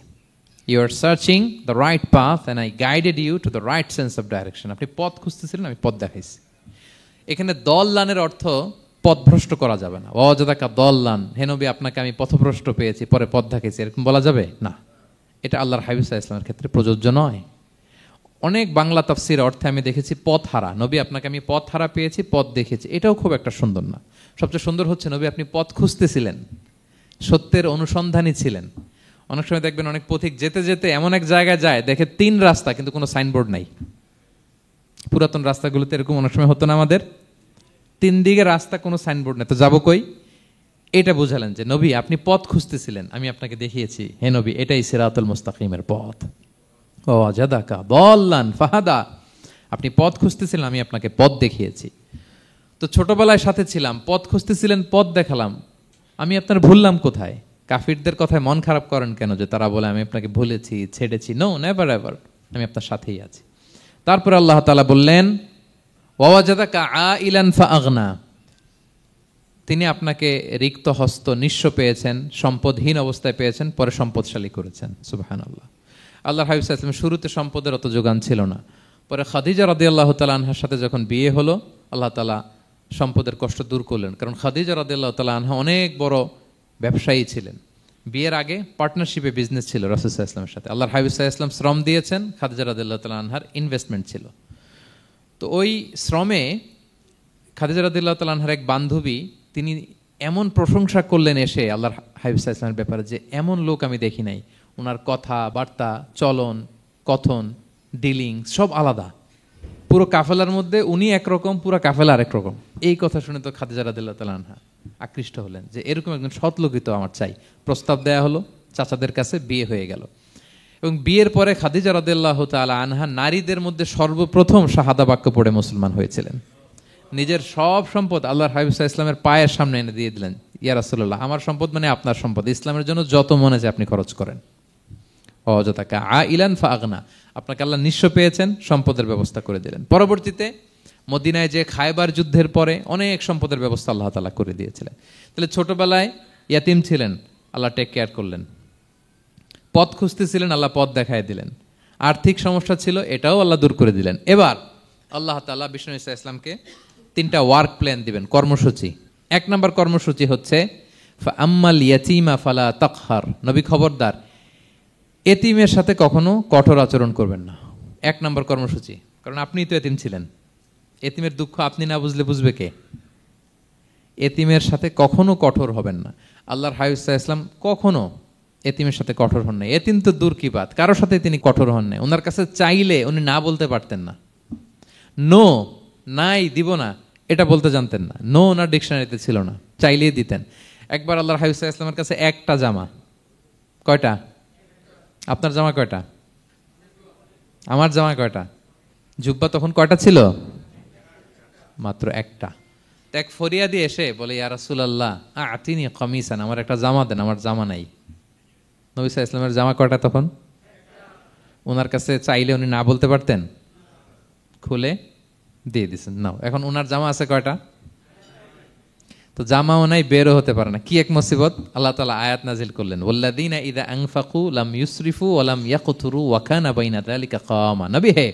You are searching the right path and I guided you to the right sense of direction. আপনি পথ খুঁজতেছিলেন, আমি পথ দেখাইছি। এখানে দল্লানের অর্থ পথভ্রষ্ট করা যাবে না। ওয়াজাদাকা দল্লান, হে নবী আপনাকে আমি পথভ্রষ্ট পেয়েছি, পরে পথ দেখাইছি, এরকম বলা যাবে না। এটা আল্লাহর হাবিব সাল্লাল্লাহু আলাইহি ওয়াসাল্লামের ক্ষেত্রে প্রযোজ্য নয়। অনেক বাংলা তাফসীর অর্থে আমি দেখেছি পথ হারা, নবী আপনাকে আমি পথ হারা পেয়েছি, পথ দেখেছি, এটাও খুব একটা সুন্দর না। সবচেয়ে সুন্দর হচ্ছে নবী আপনি পথ খুঁজতেছিলেন, সত্যের অনুসন্ধানী ছিলেন। অনেক সময় দেখবেন অনেক পথিক যেতে যেতে এমন এক জায়গায় যায়, দেখে 3 রাস্তা কিন্তু কোনো সাইনবোর্ড নাই। পুরাতন রাস্তাগুলোতে এরকম অনেক সময় হতো না আমাদের, 3 দিকে রাস্তা, কোনো সাইনবোর্ড নেই, তো যাবো কই? এটা বুঝালেন যে নবী আপনি পথ খুঁজতেছিলেন, আমি আপনাকে দেখিয়েছি, হে নবী এটাই সিরাতুল মুস্তাকিমের পথ। ওয়াজাদাকা দাল্লান ফাহাদা, আপনি পথ খুঁজতেছিলেন, আমি আপনাকে পথ দেখিয়েছি। তো ছোটবেলায় সাথে ছিলাম, পথ খুঁজতেছিলেন, পথ দেখালাম, আমি আপনার ভুললাম কোথায়? কাফিরদের কথায় মন খারাপ করেন কেন যে তারা বলে আমি আপনাকে ভুলেছি, ছেড়েছি? নো, নেভার এভার, আমি আপনার সাথেই আছি। তারপর আল্লাহ তাআলা বললেন ওয়াজাদাকা আইলান ফাআগনা, তিনি আপনাকে রিক্ত হস্ত নিঃস্ব পেয়েছেন, সম্পদহীন অবস্থায় পেয়েছেন, পরে সম্পদশালী করেছেন। সুবহানাল্লাহ। আল্লাহর হাবিব সাল্লাল্লাহু আলাইহি ওয়াসাল্লাম শুরুতে সম্পদের অত যোগান ছিল না, পরে খাদিজা রাদিয়াল্লাহু তাআলা আনহার সাথে যখন বিয়ে হলো, আল্লাহ তাআলা সম্পদের কষ্ট দূর করলেন, কারণ খাদিজা রাদিয়াল্লাহু তাআলা আনহা অনেক বড় ব্যবসায়ী ছিলেন। বিয়ের আগে পার্টনারশিপে বিজনেস ছিল রাসূল সাল্লাল্লাহু আলাইহি ওয়াসাল্লামের সাথে। আল্লাহর হাবিব সাল্লাল্লাহু আলাইহি ওয়াসাল্লাম শ্রম দিয়েছেন, খাদিজা রাদিয়াল্লাহু তাআলা আনহার ইনভেস্টমেন্ট ছিল। তো ওই শ্রমে খাদিজা রাদিয়াল্লাহু তাআলা আনহার এক বান্ধবী, তিনি এমন প্রশংসা করলেন এসে আল্লাহর হাবিব সাল্লাল্লাহু আলাইহি ওয়াসাল্লামের ব্যাপারে যে এমন লোক আমি দেখি নাই, ওনার কথা বার্তা, চলন, কথন, ডিলিং সব আলাদা। পুরো কাফেলার মধ্যে উনি একরকম, পুরো কাফেলা আরেক রকম। এই কথা শুনে তো খাদিজা রাদিয়াল্লাহু তাআলা আনহা আকৃষ্ট হলেন যে এরকম একজন সৎ লোকই তো আমার চাই। প্রস্তাব দেয়া হলো, চাচাদের কাছে বিয়ে হয়ে গেল। এবং বিয়ের পরে খাদিজা রাদিয়াল্লাহু তাআলা আনহা নারীদের মধ্যে সর্বপ্রথম শাহাদা বাক্য পড়ে মুসলমান হয়েছিলেন। নিজের সব সম্পদ আল্লাহর হাবিব সাল্লাল্লাহু আলাইহি ওয়াসাল্লামের পায়ের সামনে এনে দিয়ে দিলেন, ইয়া রাসূলুল্লাহ আমার সম্পদ মানে আপনার সম্পদ, ইসলামের জন্য যত মনে চায় আপনি খরচ করেন। ওয়াজাদাকা আইলান ফাআগনা, আপনাকে আল্লাহ নিঃস্ব পেয়েছেন, সম্পদের ব্যবস্থা করে দিলেন। পরবর্তীতে মদিনায় যে খায়বার যুদ্ধের পরে অনেক সম্পদের ব্যবস্থা আল্লাহ তাআলা করে দিয়েছিলেন। তাহলে ছোটবেলায় ইয়াতিম ছিলেন, আল্লাহ টেক কেয়ার করলেন। পথ খুঁজতেছিলেন, আল্লাহ পথ দেখায় দিলেন। আর্থিক সমস্যা ছিল, এটাও আল্লাহ দূর করে দিলেন। এবার আল্লাহ তাআলা বিষ্ণু ঈসা ইসলামকে 3টা ওয়ার্ক প্ল্যান দিবেন, কর্মসূচি। 1 নম্বর কর্মসূচি হচ্ছে ফাআম্মাল ইয়াতীমা ফালা তাকহার, নবী খবরদার এতিমের সাথে কখনো কঠোর আচরণ করবেন না। এক নম্বর কর্মসূচি, কারণ আপনিই তো এতিম ছিলেন। এতিমের দুঃখ আপনি না বুঝলে বুঝবে কে? এতিমের সাথে কখনো কঠোর হবেন না। আল্লাহর হাবিব সাল্লাল্লাহু আলাইহি ওয়াসাল্লাম কখনো এতিমের সাথে কঠোর হন নাই। এতিম তো দূর কি বাত, কারোর সাথে তিনি কঠোর হন নাই। ওনার কাছে চাইলে উনি না বলতে পারতেন না। নো, নাই, দিব না, এটা বলতে জানতেন না। নো ওনার ডিকশনারিতে ছিল না, চাইলেই দিতেন। একবার আল্লাহর হাবিব সাল্লাল্লাহু আলাইহি ওয়াসাল্লামের কাছে একটা জামা, কয়টা? আপনার জামা কয়টা? আমার জামা কয়টা? জুব্বা তখন কয়টা ছিল? মাত্র একটা। এক ফরিয়াদি এসে বলে, ইয়া রাসূলুল্লাহ আতিনি কামিসান, আমার একটা জামা দেন, আমার জামা নাই। নবী সাল্লাল্লাহু আলাইহি ওয়াসাল্লামের জামা কয়টা তখন? ওনার কাছে চাইলে উনি না বলতে পারতেন? খুলে দিয়ে দিয়েছেন, নাও। এখন ওনার জামা আছে কয়টা? তো জামাও নাই, বেরও হতে পারে না। কি এক মুসিবত! আল্লাহ তাআলা আয়াত নাজিল করলেন, ওয়াল্লাযীনা ইযা আনফাকু লাম ইউসরিফু ওয়া লাম ইয়াকতুরু ওয়া কানা বাইনা যালিকা কাওয়ামা। নবী হে,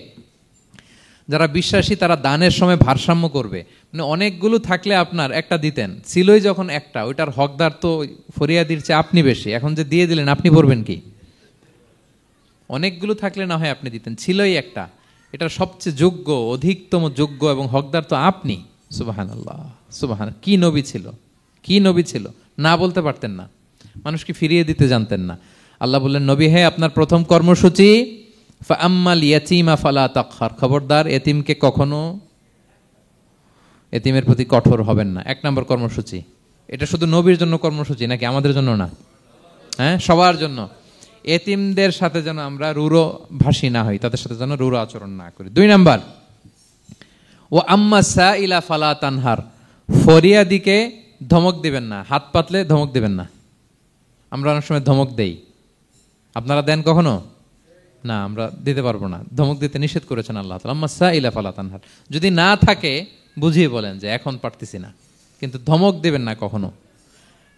যারা বিশ্বাসী তারা দানের সময় ভারসাম্য করবে। মানে অনেকগুলো থাকলে আপনার একটা দিতেন, ছিলই যখন একটা, ওইটার হকদার তো ফরিয়াদির চেয়ে আপনি বেশি। এখন যে দিয়ে দিলেন, আপনি পড়বেন কি? অনেকগুলো থাকলে না হয় আপনি দিতেন, ছিলই একটা, এটার সবচেয়ে যোগ্য, অধিকতম যোগ্য এবং হকদার তো আপনি। সুবহানাল্লাহ, সুবহান। কি নবী ছিল, কি নবী ছিল! না বলতে পারতেন না, মানুষকে ফিরিয়ে দিতে জানতেন না। আল্লাহ বললেন, নবী হে, আপনার প্রথম কর্মসূচি ফাআম্মাল ইয়াতীমা ফালা তাকহার, খবরদার এতিমকে কখনো, এতিমের প্রতি কঠোর হবেন না। এক নম্বর কর্মসূচি। এটা শুধু নবীর জন্য কর্মসূচি নাকি আমাদের জন্য না? হ্যাঁ, সবার জন্য। এতিমদের সাথে যেন আমরা রূঢ় ভাষী না হই, তাদের সাথে যেন রূঢ় আচরণ না করি। দুই নাম্বার, ও আম্মা সাইলা ফালা তানহার, ফরিয়াদিকে ধমক দিবেন না, হাত পাতলে ধমক দিবেন না। আমরা অনেক সময় ধমক দেই, আপনারা দেন কখনো? না, আমরা দিতে পারবো না, ধমক দিতে নিষেধ করেছেন আল্লাহ তাআলা। আম্মা সাইলা ফালা তানহার, যদি না থাকে বুঝিয়ে বলেন যে এখন পারতেছি না, কিন্তু ধমক দিবেন না কখনো।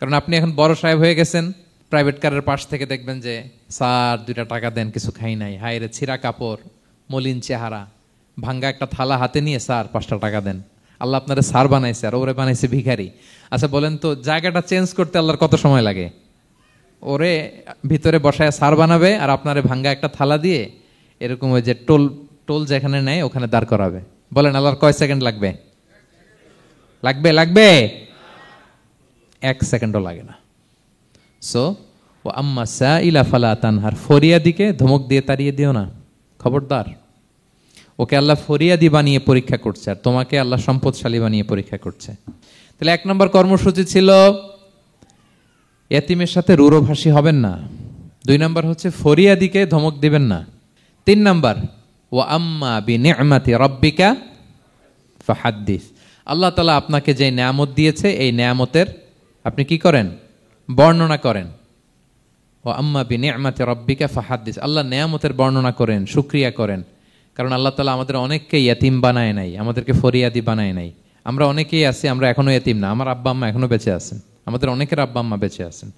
কারণ আপনি এখন বড় সাহেব হয়ে গেছেন, প্রাইভেট কারের পাশ থেকে দেখবেন যে স্যার 2টা টাকা দেন, কিছু খাই নাই, হায় রে, ছিঁড়া কাপড়, মলিন চেহারা, ভাঙ্গা একটা থালা হাতে নিয়ে, স্যার 5টা টাকা দেন। আল্লাহ আপনারে স্যার বানাইছে আর ওরে বানাইছে ভিখারি। আচ্ছা বলেন তো, জায়গাটা চেঞ্জ করতে আল্লাহর কত সময় লাগে? ওরে ভিতরে বসায় স্যার বানাবে আর আপনারে ভাঙ্গা একটা থালা দিয়ে এরকম ওই যে টোল টোল যেখানে নেয় ওখানে দাঁড় করাবে। বলেন আল্লাহর কয় সেকেন্ড লাগবে? লাগবে? লাগবে? 1 সেকেন্ডও লাগে না। সো ও আম্মা সাইলা ফালা তানহার, ফরিয়াদিকে ধমক দিয়ে তাড়িয়ে দিও না, খবরদার। ওকে আল্লাহ ফরিয়াদি বানিয়ে পরীক্ষা করছে, আর তোমাকে আল্লাহ সম্পদশালী বানিয়ে পরীক্ষা করছে। তাহলে 1 নম্বর কর্মসূচি ছিল এতিমের সাথে রূঢ়ভাষী হবেন না। 2 নম্বর হচ্ছে ফরিয়াদিকে ধমক দিবেন না। 3 নম্বর, ও আম্মা বিনিআমাতি রাব্বিকা ফাহাদ্দিস, আল্লাহ তাআলা আপনাকে যে নেয়ামত দিয়েছে এই নেয়ামতের আপনি কি করেন? বর্ণনা করেন। ও আম্মা বিনিআমাতি রাব্বিকা ফাহাদ্দিস, আল্লাহ নেয়ামতের বর্ণনা করেন, শুকরিয়া করেন। কারণ আল্লাহ তাআলা আমাদের অনেককে ইয়তিম বানায় নাই, আমাদেরকে ফরিয়াদি বানায় নাই। আমরা অনেকেই আছি, আমরা এখনো ইয়তিম না, আমার আব্বা আম্মা এখনো বেঁচে আছেন, আমাদের অনেকের আব্বা আম্মা বেঁচে আছেন।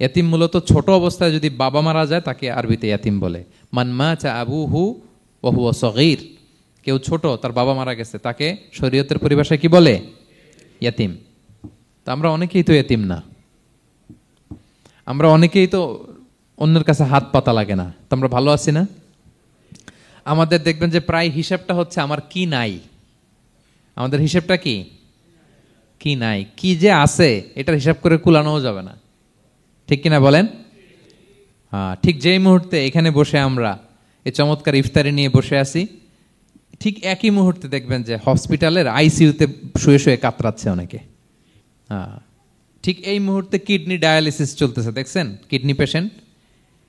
ইয়তিম মূলত ছোট অবস্থায় যদি বাবা মারা যায় তাকে আরবিতে ইয়তিম বলে। মান মাতা আবুহু ওয়া হুয়া সগীর, কেউ ছোট, তার বাবা মারা গেছে, তাকে শরীয়তের পরিভাষায় কি বলে? ইয়তিম। তা আমরা অনেকেই তো ইয়তিম না, আমরা অনেকেই তো অন্যের কাছে হাত পাতা লাগে না, তো আমরা ভালো আছি না? আমাদের দেখবেন যে প্রায় হিসাবটা হচ্ছে আমার কি নাই। আমাদের হিসাবটা কি? কি নাই, কি যে আছে এটার হিসাব করে কুলানোও যাবে না, ঠিক কিনা বলেন? হ্যাঁ, ঠিক যেই মুহূর্তে এখানে বসে আমরা এই চমৎকার ইফতারি নিয়ে বসে আছি, ঠিক একই মুহূর্তে দেখবেন যে হসপিটালের আইসিইউতে শুয়ে শুয়ে কাতরাচ্ছে অনেকে। হ্যাঁ, ঠিক এই মুহূর্তে কিডনি ডায়ালিসিস চলতেছে, দেখছেন? কিডনি পেশেন্ট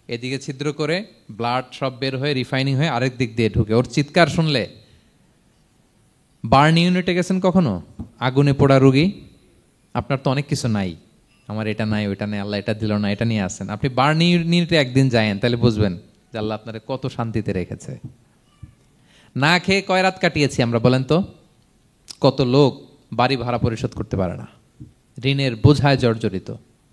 এদিকে ছিদ্র করে ব্লাড সব বের হয়ে রিফাইনিং হয়ে আরেক দিক দিয়ে ঢুকে, ওর চিৎকার শুনলে। বার্ন ইউনিটে গেছেন কখনো? আগুনে পোড়া রুগী, আপনার তো অনেক কিছু নাই, আমার এটা নাই, ওইটা নেই, আল্লাহ এটা দিল না, এটা নিয়ে আসেন। আপনি বার্ন ইউনিটে একদিন যায়েন, তাহলে বুঝবেন যে আল্লাহ আপনারে কত শান্তিতে রেখেছে। না খেয়ে কয় রাত কাটিয়েছি আমরা, বলেন তো? কত লোক বাড়ি ভাড়া পরিশোধ করতে পারে না, ঋণের বোঝায় জর্জরিত,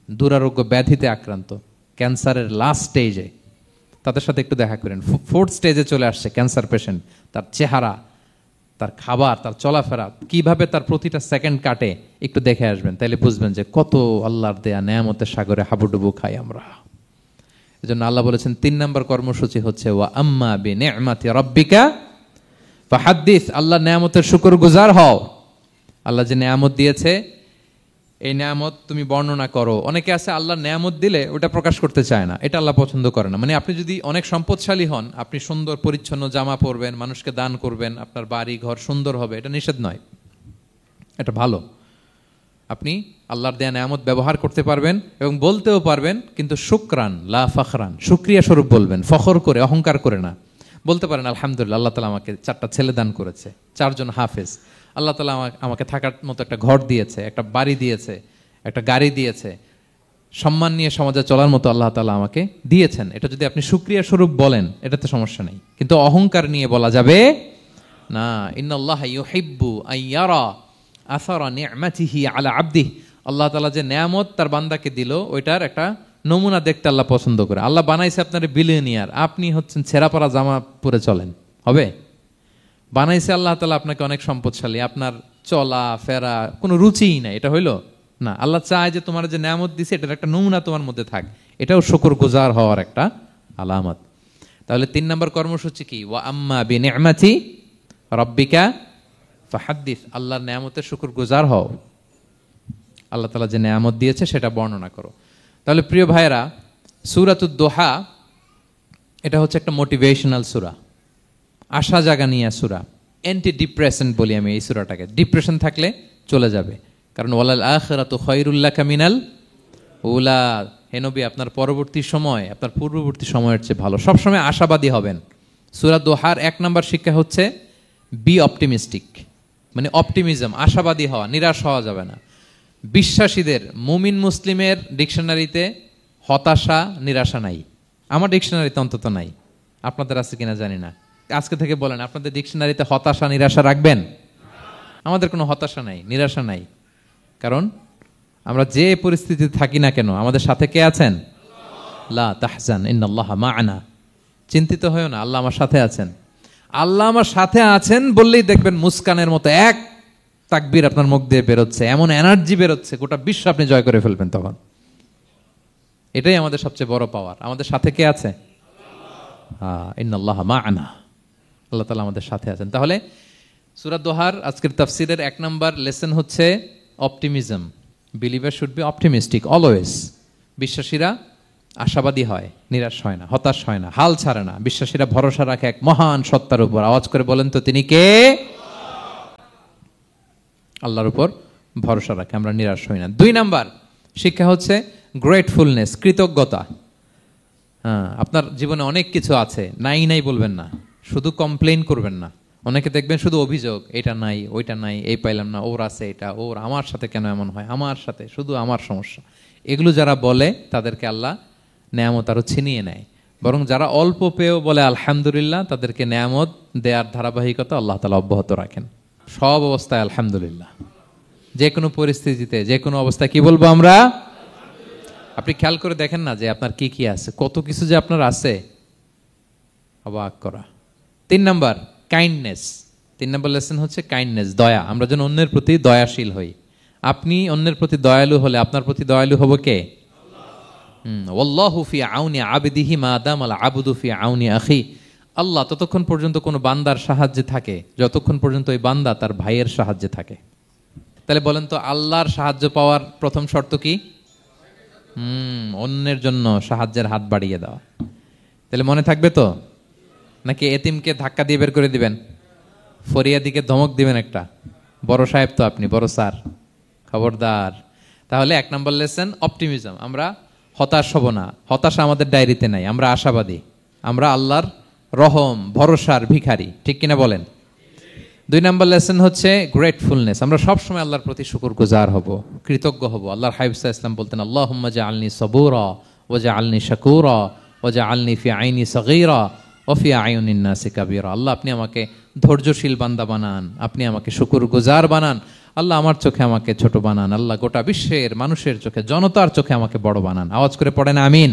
দুরারোগ্য ব্যাধিতে আক্রান্ত, ক্যান্সারের লাস্ট স্টেজে। তাদের সাথে একটু দেখা করেন, 4th স্টেজে চলে আসছে ক্যান্সার পেশেন্ট। তার চেহারা, তার খাবার, তার চলাফেরা, কিভাবে তার প্রতিটা সেকেন্ড কাটে, একটু দেখে আসবেন, তাইলে বুঝবেন যে কত আল্লাহর দেয়া নেয়ামতের সাগরে হাবুডুবু খাই আমরা। এজন্য আল্লাহ বলেছেন 3 নম্বর কর্মসূচি হচ্ছে ওয়া আম্মা বিনি'মাতি রাব্বিকা ফাহাদ্দিস, আল্লাহ নেয়ামতের শুকরগুজার হও। আল্লাহ যে নেয়ামত দিয়েছে এই নেয়ামত তুমি বর্ণনা করো। অনেকে আছে আল্লাহ নেয়ামত দিলে ওটা প্রকাশ করতে চায় না, এটা আল্লাহ পছন্দ করে না। মানে আপনি যদি অনেক সম্পদশালী হন, আপনি সুন্দর পরিচ্ছন্ন জামা পরবেন, মানুষকে দান করবেন, আপনার বাড়ি ঘর সুন্দর হবে, এটা নিষেধ নয়, এটা ভালো। আপনি আল্লাহর দেয়া নেয়ামত ব্যবহার করতে পারবেন এবং বলতেও পারবেন, কিন্তু শুকরান লা ফখরান, শুকরিয়া স্বরূপ বলবেন, ফখর করে অহংকার করে না। বলতে পারেন আলহামদুলিল্লাহ, আল্লাহ তাআলা আমাকে 4টা ছেলে দান করেছে, 4 জন হাফেজ, আল্লাহ তাআলা আমাকে থাকার মতো একটা ঘর দিয়েছে, একটা বাড়ি দিয়েছে, একটা গাড়ি দিয়েছে, সম্মান নিয়ে সমাজে চলার মতো আল্লাহ তাআলা আমাকে দিয়েছেন। এটা যদি আপনি শুকরিয়া স্বরূপ বলেন, এটাতে সমস্যা নেই, কিন্তু অহংকার নিয়ে বলা যাবে না। ইন্নাল্লাহা ইউহিব্বু আইয়ারা আসারা নি'মাতিহি আলা আবদিহি, আল্লাহ তাআলা যে নেয়ামত তার বান্দাকে দিল ওইটার একটা নমুনা দেখতে আল্লাহ পছন্দ করে। আল্লাহ বানাইছে আপনার বিলিয়নিয়ার, আপনি হচ্ছেন ছেঁড়াপাড়া জামা পরে চলেন, হবে? বানাইছে আল্লাহ তাআলা আপনাকে অনেক সম্পদশালী, আপনার চলা ফেরা কোনো রুচিই নাই, এটা হইলো না। আল্লাহ চায় যে তোমার যে নেয়ামত দিছে এটার একটা নমুনা তোমার মধ্যে থাক, এটাও শুকরগুজার হওয়ার একটা আলামত। তাহলে 3 নম্বর কর্মসূচি কি? ওয়া আম্মা বিনি'মাতি রাব্বিকা ফাহাদ্দিস, আল্লাহর নেয়ামতের শুকরগুজার হও, আল্লাহ তাআলা যে নেয়ামত দিয়েছে সেটা বর্ণনা করো। তাহলে প্রিয় ভাইয়েরা, সূরাতুদ দোহা এটা হচ্ছে একটা মোটিভেশনাল সূরা, আশা জাগানিয়া সূরা, অ্যান্টি ডিপ্রেশন বলি আমি এই সূরাটাকে। ডিপ্রেশন থাকলে চলে যাবে, কারণ ওয়ালাল আখিরাতু খায়রুল লাকা মিনাল উলা, হে নবী আপনার পরবর্তী সময় আপনার পূর্ববর্তী সময়ের চেয়ে ভালো। সবসময় আশাবাদী হবেন। সূরা দোহার 1 নম্বর শিক্ষা হচ্ছে বি অপটিমিস্টিক, মানে অপটিমিজম, আশাবাদী হওয়া, নিরাশ হওয়া যাবে না। বিশ্বাসীদের, মুমিন মুসলিমের ডিকশনারিতে হতাশা নিরাশা নাই, আমার ডিকশনারিতে অন্তত নাই, আপনাদের আছে কিনা জানি না। আজকে থেকে বলেন আপনাদের ডিকশনারিতে হতাশা নিরাশা রাখবেন? আমাদের কোনো হতাশা নাই, নিরাশা নাই, কারণ আমরা যে পরিস্থিতিতে থাকি না কেন আমাদের সাথে কে আছেন? লা তাহজান ইন্নাল্লাহা মা'ানা, চিন্তিত হয়ো না, আল্লাহ আমার সাথে আছেন। আল্লাহ আমার সাথে আছেন বললেই দেখবেন মুস্কানের মতো এক তাকবীর আপনার মুখ দিয়ে বেরোচ্ছে, এমন এনার্জি বেরোচ্ছে, গোটা বিশ্ব আপনি জয় করে ফেলবেন তখন। এটাই আমাদের সবচেয়ে বড় পাওয়ার। আমাদের সাথে কে আছে? ইন্নাল্লাহা মা'ানা, আল্লাহ তাআলা আমাদের সাথে আছেন। তাহলে সূরা দোহার আজকের তাফসীরের 1 নম্বর লেসন হচ্ছে optimism. Believer should be optimistic always. বিশ্বাসীরা আশাবাদী হয়, নিরাশ হয় না, হতাশ হয় না, হাল ছাড়ে না। বিশ্বাসীরা ভরসা রাখে এক মহান সত্তার উপর। আওয়াজ করে বলেন তো তিনি কে? আল্লাহর উপর ভরসা রাখে, আমরা নিরাশ হই না। 2 নাম্বার শিক্ষা হচ্ছে গ্রেটফুলনেস, কৃতজ্ঞতা। আপনার জীবনে অনেক কিছু আছে, নাই নাই বলবেন না, শুধু কমপ্লেইন করবেন না। অনেকে দেখবেন শুধু অভিযোগ, এটা নাই ওইটা নাই, এই পাইলাম না, ওর আছে এটা, ওর, আমার সাথে কেন এমন হয়, আমার সাথে শুধু আমার সমস্যা। এগুলো যারা বলে তাদেরকে আল্লাহ নেয়ামত আরো ছিনিয়ে নেয়। বরং যারা অল্প পেয়েও বলে আলহামদুলিল্লাহ, তাদেরকে নেয়ামত দেওয়ার ধারাবাহিকতা আল্লাহ তাআলা অব্যাহত রাখেন। সব অবস্থায় আলহামদুলিল্লাহ, যে কোনো পরিস্থিতিতে, যে কোনো অবস্থায় কি বলবো আমরা? আপনি খেয়াল করে দেখেন না যে আপনার কি কি আছে, কত কিছু যে আপনার আছে, অবাক করা। 3 নাম্বার কাইন্ডনেস। 3 নাম্বার লেসন হচ্ছে কাইন্ডনেস, দয়া। আমরা যেন অন্যের প্রতি দয়াশীল হই। আপনি অন্যের প্রতি দয়ালু হলে আপনার প্রতি দয়ালু হবো কে? ওয়াল্লাহু ফি আউনি আবদিহি মা দামাল আবদু ফি আউনি আখি। আল্লাহ ততক্ষণ পর্যন্ত কোনো বান্দার সাহায্যে থাকে যতক্ষণ পর্যন্ত ওই বান্দা তার ভাইয়ের সাহায্যে থাকে। তাহলে বলেন তো, আল্লাহর সাহায্য পাওয়ার প্রথম শর্ত কি? অন্যের জন্য সাহায্যের হাত বাড়িয়ে দেওয়া। তাহলে মনে থাকবে তো? নাকি এতিমকে ধাক্কা দিয়ে বের করে দিবেন? ফরিয়াদিকে ধমক দিবেন একটা? বড় সাহেব তো আপনি, বড় স্যার, খবরদার। তাহলে 1 নম্বর লেসন অপটিমিজম। আমরা হতাশ হব না, হতাশা আমাদের ডায়েরিতে নাই, আমরা আশাবাদী, আমরা আল্লাহর রহম ভরসার ভিখারি, ঠিক কিনা বলেন? 2 নম্বর লেসন হচ্ছে গ্রেটফুলনেস। আমরা সবসময় আল্লাহর প্রতি শুকরগুজার হব, কৃতজ্ঞ হব। আল্লাহর হাবিব সাল্লাল্লাহু আলাইহি ওয়াসাল্লাম বলতেন, আল্লাহুম্মা জাআলনি সাবুরা ওয়া জাআলনি শাকুরা ওয়া জাআলনি ফি আইনি সাগীরা ওয়া ফি আয়ুনিন নাসি কাবীরা। আল্লাহ আপনি আমাকে ধৈর্যশীল বান্দা বানান, আপনি আমাকে শুকরগুজার বানান। আল্লাহ আমার চোখে আমাকে ছোট বানান, আল্লাহ গোটা বিশ্বের মানুষের চোখে, জনতার চোখে আমাকে বড় বানান। আওয়াজ করে পড়েন আমিন।